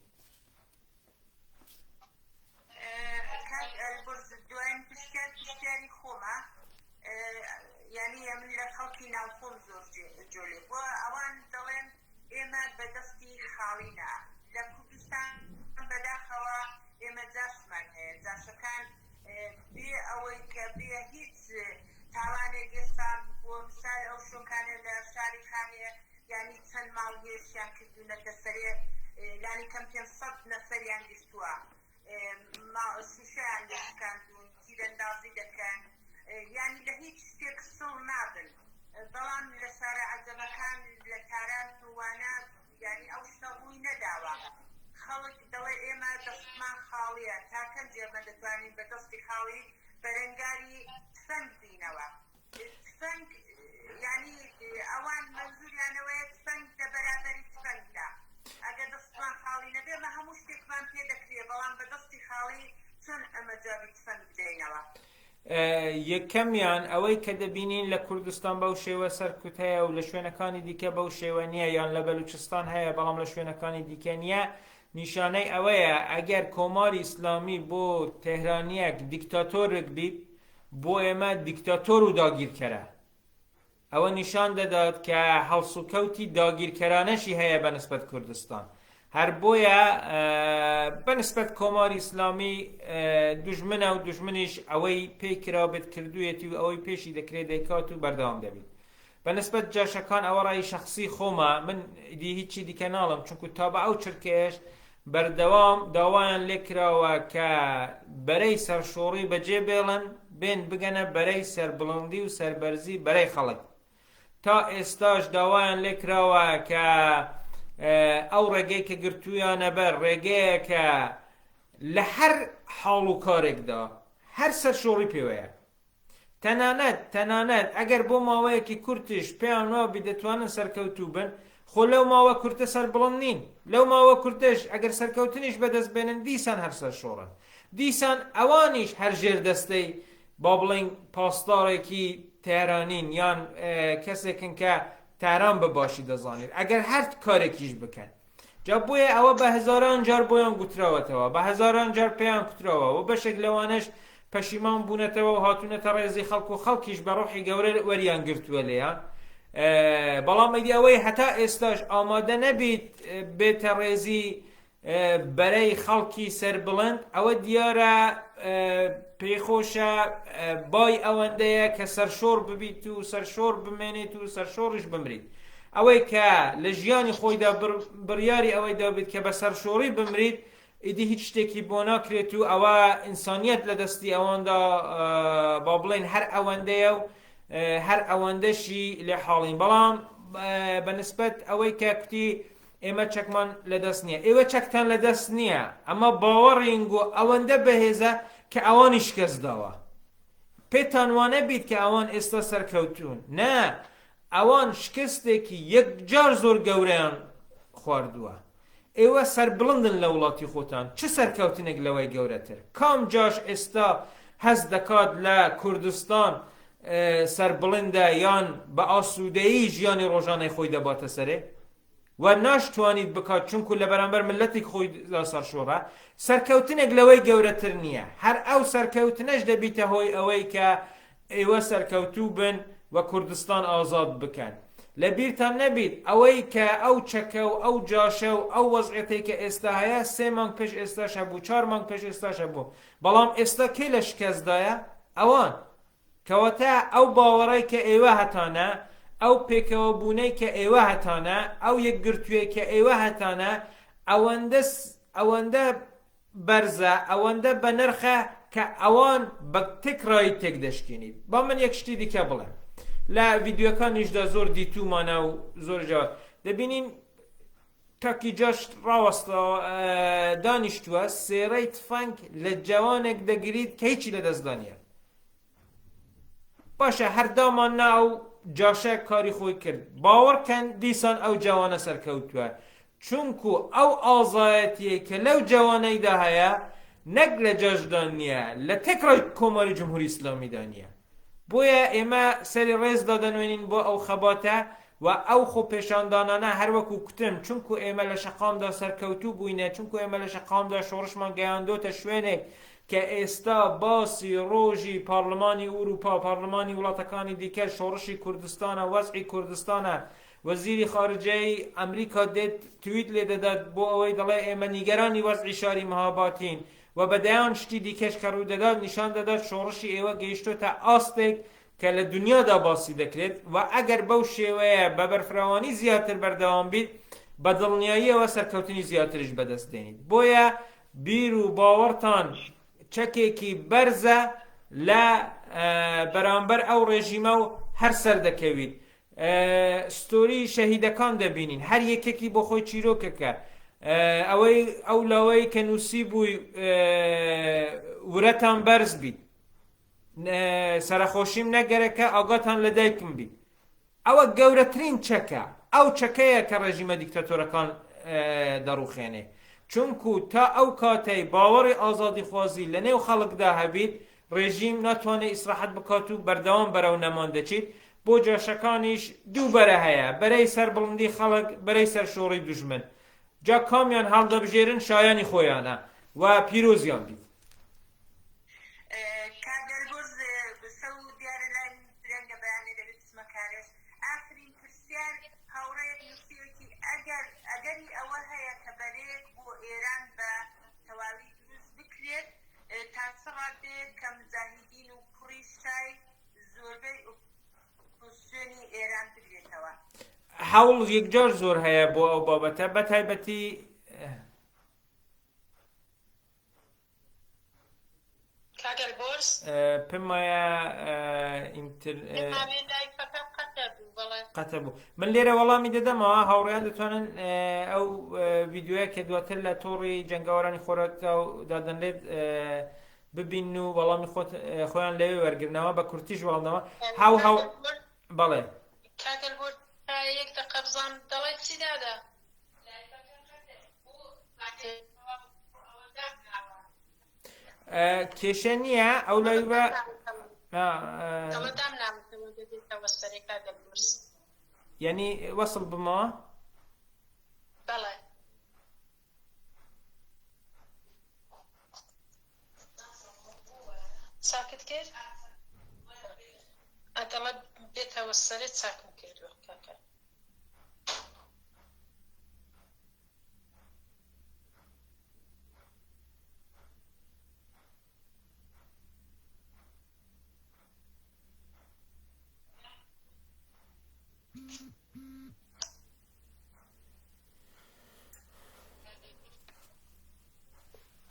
بەدەستی خاڵینە لە کوردستان بەداخەوە ئێمە جاشمان هەیە جاشەکان بێ ئەوەی کە بێ هیچ تاوانێک ئێستا بۆ مثال ئەو شۆکانە لە شاری خانێ بەڵام لە شارە عەجەمەکان لە تاران وانە یعنی ئەو شتە ڕووی نەداوە خەڵک دەڵێ ئێمە دەستمان خاڵیە تاکەم جێمە دەتوانین بە دەستی خاڵی بەرەنگاری تفەنگ بینەوە تفەنگ یعنی ئەوان مەنزوریانەوەیە تفەنگ لە بەرابەری تفەنگدا ئەگە دەستمان خاڵی نەبێ مە هەموو شتێکمان پێ دەکرێ بەڵام بە دەستی خاڵی چۆن ئەمە جوابی تفەنگ بدەینەوە یەکەمیان ئەوەی کە دەبینین لە کوردستان بەو شێوە سەرکوت هەیە و لە شوێنەکانی دیکە بەو شێوە نییە یان لە بەلوچستان هەیە بەڵام لە شوێنەکانی دیکە نییە نیشانەی ئەوەیە ئەگەر کۆماری ئیسلامی بۆ تێهرانیەک دیکتاتۆرێک بیت بۆ ئێمە دیکتاتۆر و داگیرکەرە ئەوە نیشان دەدات کە هەڵسوکەوتی داگیرکەرانەشی هەیە بەنسبەت کوردستان هەر بۆیە بەنسبەت کۆماری ئیسلامی دوژمنە و دوژمنیش ئەوەی پێی کرابێت کردوویەتی و ئەوەی پێشی دەکرێت دەیکات و بەردەوام دەبێت بەنسبەت جاشەکان ئەوە ڕای شخصی خۆمە من دی هیچی دیکە ناڵم چونکو تا بە ئەو چرکێش بەردەوام داوایان لێکراوە کە بەرەی سەرشۆڕی بەجێ بێڵن بێن بگەنە بەرەی سەربڵندی و سەربەرزی بەرەی خەڵک تا ئێستاش داوایان لێکراوە کە ئەو ڕێگەی کە گرتوویانە بەر ڕێگەیە کە لە هەر حاڵ و کارێکدا هەر سەرشۆڕی پێوەیە تەنانەت ئەگەر بۆ ماوەیەکی کورتش پێیان وابی دەتوانن سەرکەوتوو بن خۆ لەو ماوە کورتە سەربڵند نین لەو ماوە کورتش ئەگەر سەرکەوتنیش بەدەست بێنن دیسان هەر سەرشۆڕن دیسان ئەوانیش هەر ژێردەستەی با بڵین پاسدارێکی تێرانین یان کەسێکن کە تاران بەباشی دەزانێت ئەگەر هەر کارێکیش بکەن جا بۆیە ئەوە بە هەزاران جار بۆیان گوتراوەتەوە بە هەزاران جار پێیان کوتراوە و بەشێک لەوانش پەشیمان بوونەتەوە و هاتوونەتە ڕێزی خەڵک و خەڵکیش بە ڕۆحی گەورە وەریان گرتووە لێیان بەڵام ئەیدی ئەوەی هەتا ئێستاش ئامادە نەبیت بێتە ڕێزی بەرەی خەڵکی سەربڵند ئەوە دیارە پێخۆشە بای ئەوەندەیە کە سەرشۆڕ ببیت و سەرشۆڕ بمێنێت و سەرشۆڕش بمریت ئەوەی کە لە ژیانی خۆیدا بڕیاری ئەوەی دابێت کە بە سەرشۆڕی بمریت ئیدی هیچ شتێکی بۆ ناکرێت و ئەوە ئینسانیەت لە دەستی ئەوەندا با بڵێن هەر ئەوەندەیە و هەر ئەوەندەشی لێ حاڵین بەڵام بەنسبەت ئەوەی کە کوتی ئێمە چەکمان لەدەست نییە ئێوە چەکتان لەدەست نییە ئەمە باوەڕینگ و ئەوەندە بەهێزە کە ئەوانی شکست داوە پێتان وانە بیت کە ئەوان ئێستا سەرکەوتون نا ئەوان شکستێکی یەکجار زۆر گەورەیان خواردووە ئێوە سەربڵندن لە وڵاتی خۆتان چه سەرکەوتنێک لەوەی گەورەتر کام جاش ئێستا هەست دەکات لە کوردستان سەربڵندە یان بە ئاسوودەیی ژیانی ڕۆژانەی خۆی دەباتە سەرێ و ناشتوانیت بکات چونکو لە بەرامبەر ملەتی خۆی سەرشۆڕە سەرکەوتنێک لەوەی گەورەتر نییە هەر ئەو سەرکەوتنەش دەبیتە هۆی ئەوەی کە ئێوە سەرکەوتوو بن و کوردستان ئازاد بکەن لە بیرتان نەبیت ئەوەی کە ئەو چەکە و ئەو جاشە و ئەو وەزعەتەی کە ئێستا هەیە 3 مانگ پێش ئێستاش هەبوو 4 مانگ پێش ئێستاش هەبوو بەڵام ئێستا کەی لە شکەستدایە ئەوان کەواتە ئەو باوەڕی کە ئێوە هەتانە ئەو پێکەوە بوونەی کە ئێوە هەتانە ئەو یەکگرتووی کە ئێوە هەتانە ئەوەندە بەرزە ئەوەندە بە نرخە کە ئەوان بە تێکڕایی تێک دەشکێنیت با من یەک شتی دیکە بڵێم لە ڤیدیۆکانیشدا زۆر دیتومانە و زۆر جواب دەبینین تاکی جاش ڕاوەستەوە دانیشتووە سێرەی تفەنگ لە جوانێک دەگریت کە هیچی لەدەستدانە باشە هەردامان ناو جاشە کاری خۆی کرد باوەڕکەن دیسان ئەو جوانە سەرکەوتووە چونکو ئەو ئازایەتیە کە لەو جوانەیدا هەیە نەک لە جاشدان نییە لە تێکڕای کۆماری جمهوری ئیسلامیدا نییە بۆیە ئێمە سەری ڕێزدا دەنوێنین بۆ ئەو خەباتە و ئەو خۆ پێشاندانانە هەروەکو کوتم چونکو ئێمە لە شەقامدا سەرکەوتوو بووینە چونکو ئێمە لە شەقامدا شۆڕشمان گەیاندۆتە شوێنێک کە ئێستا باسی ڕۆژی پارلمانی ئوروپا پارلمانی وڵاتەکانی دیکە شۆڕشی کوردستانە وەزعی کوردستانە وەزیری خارجەی ئەمریکا دێت تویت لێ دەدات بۆ ئەوەی دەڵێ ئێمە نیگەرانی وەزعی شاری مەهاباتین و بەدەیان شتی دیکەش کە ڕوو دەدات نیشان دەدات شۆڕشی ئێوە گەیشتۆتە ئاستێک کە لە دنیادا باسی دەکرێت و ئەگەر بەو شێوەیە بە بەرفراوانی زیاتر بەردەوام بیت بە دڵنیاییەوە سەرکەوتنی زیاترش بەدەست دێنیت بۆیە بیر و باوەڕتان چەکێکی بەرزە لە بەرامبەر ئەو ڕێژیمە و هەر سەر دەکەویت ستۆری شەهیدەکان دەبینین هەر یەکێکی بۆ خۆی چیرۆکەکە ئەوەی ئەو لەوەی کە نووسی بووی ورەتان بەرز بیت سەرخۆشیم نەگەرەکە ئاگاتان لە دایکم بیت ئەوە گەورەترین چەکە ئەو چەکەیە کە ڕێژیمە دیکتاتۆرەکان دەڕوخێنێ چونکو تا ئەو کاتەی باوەڕی ئازادی خوازی لە نێو خەڵکدا هەبیت ڕێژیم ناتوانێت ئیسراحەت بکات و بەردەوام بەرەو نەمان دەچیت بۆ جاشەکانیش دوو بەرە هەیە بەرەی سەر بڵندی خەڵک بەرەی سەر شۆڕی دوژمن جا کامیان هەڵدەبژێرن شایانی خۆیانە و پیرۆزیان بیت کاگەلبۆز بەسە و دیارە لای درەنگە بەیانێ دەبێت سمەکارێش ئاخرین پرسیار هاوڕێیەک نووسیوەتی ئەگەری ئەوە هەیە کە بەرێک بۆ ئێران بە تەواوی دروست بکرێت تا چ ڕادێت کە مجاهیدین و کوڕی شای زۆربەی ئۆپۆزیسیۆنی ئێران بگرێتەوە حەوڵ یەکجار زۆر هەیە بۆ ئەو بابەتە بەتایبەتی کاگەلبۆرس پێم وایە قەتە بوو من لێرە وەڵامی دەدەمەوە هاوڕێیان دەتوانن ئەو ڤیدیۆیە کە دواتر لە تۆڕی جەنگاوەرانی خۆرەکە و دادەنرێت ببین و وەڵامی خۆیان لەوێ وەرگرنەوە بە کورتیش وەڵنەوە هاو بەڵێ کاگەلبۆرس یەک دقە بزان دەڵێت چی دادا کێشە نییە ئەو لای بە یعنی وەسڵ بمەوە بەڵێ ساکت کرد ئەدەڵە بێتەوە سەرێت چاکم کردووە کاکە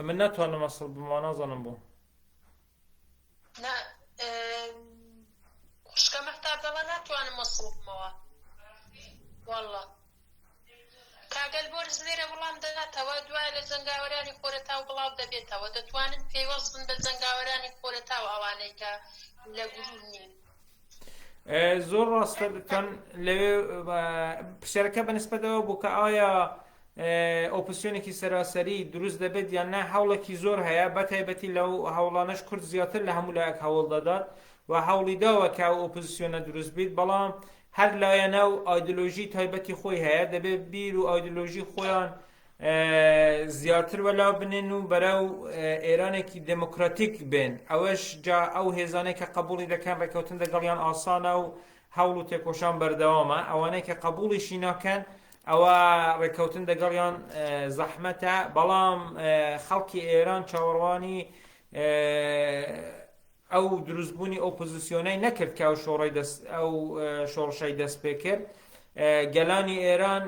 من ناتوانم وەسڵ بمەوە نازانم بوو خوشکە مەحتاب دەڵە ناتوانم وەسڵ بمەوە وەڵڵا کاگەلبۆرس لێرە وەڵام دەداتەوە دوای لە جەنگاوەرانی خۆرەتاو بڵاو دەبێتەوە دەتوانن پێیوەست بن بە جەنگاوەرانی خۆرەتاو ئەوانەی کە لە گروپ نین زۆر ڕاستە دەتوان لەوێ پرسیارەکە بەنسبەتەوە بوو کە ئایا ئۆپۆزیسیۆنێکی سەراسەری دروست دەبێت یان نا هەوڵێکی زۆر هەیە بەتایبەتی لەو هەوڵانەش کورد زیاتر لە هەموو لایەک هەوڵ دەدات و هەوڵی داوە کە ئەو ئۆپۆزیسیۆنە دروست بیت بەڵام هەر لایەنە و ئایدۆلۆژی تایبەتی خۆی هەیە دەبێت بیر و ئایدۆلۆژی خۆیان زیاتر وەلاو بنێن و بەرەو ئێرانێکی دموکراتیک بێن ئەوەش جا ئەو هێزانەی کە قبوڵی دەکەن ڕێکەوتن لەگەڵیان ئاسانە و هەوڵ و تێکۆشان بەردەوامە ئەوانەی کە قبوڵیشی ناکەن ئەوە ڕێکەوتن لەگەڵیان زەحمەتە بەڵام خەڵکی ئێران چاوەڕوانی ئەو دروستبوونی ئۆپۆزیسیۆنەی نەکرد کە ئەو شۆڕشەی دەست پێ کرد گەلانی ئێران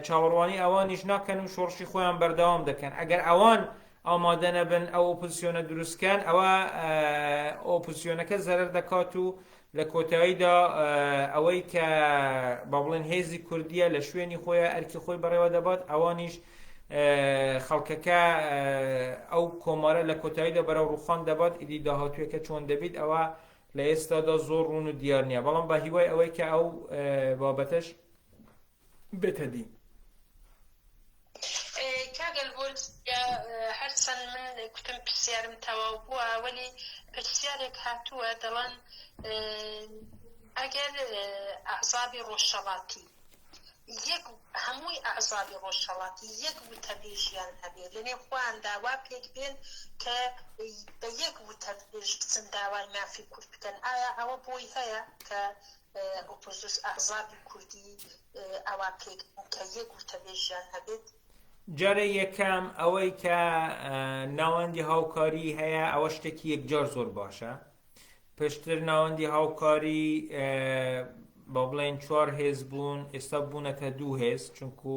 چاوەڕوانی ئەوانیش ناکەن و شۆڕشی خۆیان بەردەوام دەکەن ئەگەر ئەوان ئامادە نەبن ئەو ئۆپۆزیسیۆنە دروستکەن ئەوە ئۆپۆزیسیۆنەکە زەرەر دەکات و لە کۆتاییدا ئەوەی کە با بڵێن هێزی کوردیە لە شوێنی خۆیە ئەرکی خۆی بەڕێوە دەبات ئەوانیش خەڵکەکە ئەو کۆمارە لە کۆتاییدا بەرەو ڕووخان دەبات ئیدی داهاتوویەکە چۆن دەبیت ئەوە لە ئێستادا زۆر ڕوون و دیار نییە بەڵام بە هیوای ئەوەی کە ئەو بابەتەش بێتە دی کاگەلبۆرس هەرچەند من کوتم پرسیارم تەواو بووە وەلی پرسیارێک هاتووە دەڵێن ئەگەر ئەعزابی ڕۆژهەڵاتی هەمووی ئەعزابی ڕۆژهەڵاتی یەک وتەبێژیان هەبێت لەنێو خۆیان داوا پێک بێن کە بە یەک وتەبێژ بچن داوای مافی کورد بکەن ئایا ئەوە بۆی هەیە کە ئۆپۆزیس ئەعزابی کوردی ئەوە پێک کە یەک وتەبێژیان هەبێت جارە یەکەم ئەوەی کە ناوەندی هاوکاری هەیە ئەوە شتێکی یەکجار زۆر باشە پشتر ناوەندی هاوکاری با بڵێن 4 هێز بوون ئێستا بوونەتە 2 هێز چونکو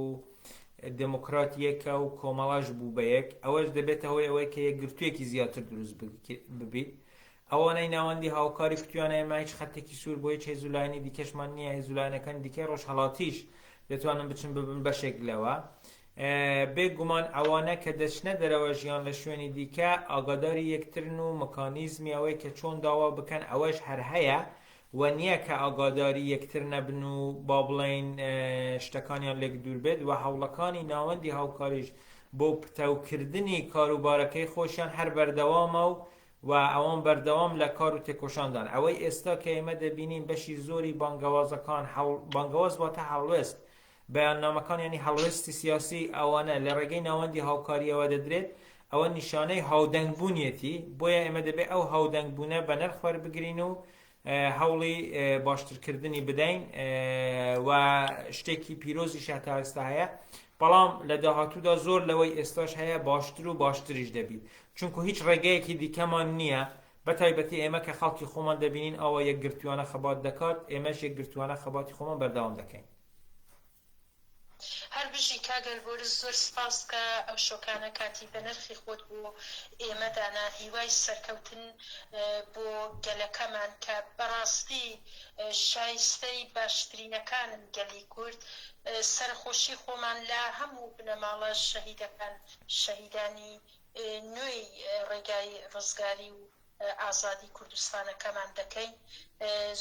دموکراتیەکە و کۆمەڵاش بوو بە یەک ئەوەش دەبێتە هۆی ئەوەی کە یەکگرتوویەکی زیاتر دروست ببیت ئەوانەی ناوەندی هاوکاری کتویانە ئێمە هیچ خەتێکی سوور بۆ هیچ هێزولایانی دیکەشمان نییە هێزولایەنەکان دیکە ڕۆژهەڵاتیش دەتوانن بچن ببن بەشێک لەوە بێگومان ئەوانە کە دەچنە دەرەوە ژیان لە شوێنی دیکە ئاگاداری یەکترن و مەکانیزمی ئەوەی کە چۆن داوا بکەن ئەوەش هەر هەیە و نییە کە ئاگاداری یەکتر نەبن و با بڵێن شتەکانیان لێک دوور بێت و هەوڵەکانی ناوەندی هاوکاریش بۆ پتەوکردنی کاروبارەکەی خۆشیان هەر بەردەوامە و ئەوان بەردەوام لە کار و تێکۆشاندان ئەوەی ئێستا کە ئێمە دەبینین بەشی زۆری بانگەوازەکان بانگەواز واتە هەڵوێست بەیاننامەکان ینی هەڵوێستی سیاسی ئەوانە لە ڕێگەی ناوەندی هاوکاریەوە دەدرێت ئەوە نیشانەی هاودەنگبوونیەتی بۆیە ئێمە دەبێت ئەو هاودەنگبوونە بە نرخ وەربگرین و هەوڵی باشترکردنی بدەین و شتێکی پیرۆزی تا ئێستا هەیە بەڵام لە داهاتوودا زۆر لەوەی ئێستاش هەیە باشتر و باشتریش دەبیت چونکو هیچ ڕێگەیەکی دیکەمان نییە بەتایبەتی ئێمە کە خەڵکی خۆمان دەبینین ئەوە یەکگرتووانە خەبات دەکات ئێمەش یەکگرتووانە خەباتی خۆمان بەردەوام دەکەین هەر بژی کاگەل بۆرز زۆر سپاس کە ئەو شۆکانە کاتی بە نرخی خۆت بۆ ئێمەدانا هیوای سەرکەوتن بۆ گەلەکەمان کە بەڕاستی شایستەی باشترینەکانن گەلی کورد سەرخۆشی خۆمان لە هەموو بنەماڵە شەهیدەکان شەهیدانی نوێی ڕێگای ڕزگاری و ئازادی کوردستانەکەمان دەکەین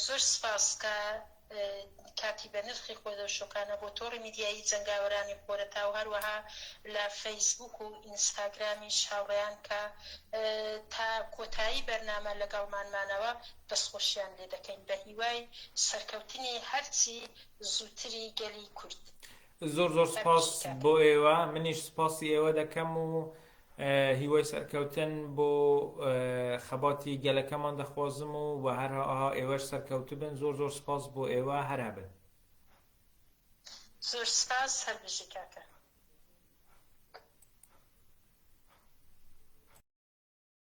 زۆر سپاس کە کاتی بە نرخی خۆدە شۆکانە بۆ تۆڕی میدیایی جەنگاوەرانی خۆرەتا و هەروەها لە فەیسبوک و ئینستاگرامیش هاوڕێیان کە تا کۆتایی بەرنامە لەگەڵمانمانەوە دەستخۆشیان لێ دەکەین بە هیوای سەرکەوتنی هەرچی زووتری گەلی کورد زۆر زۆر سپاس بۆ ئێوە منیش سپاسی ئێوە دەکەم و هیوای سەرکەوتن بۆ خەباتی گەلەکەمان دەخوازم و هەرها ئێوەش سەرکەوتو بن زۆر زۆر سپاس بۆ ئێوە هەر هەبن زۆر سپاس هەر بژی کاکە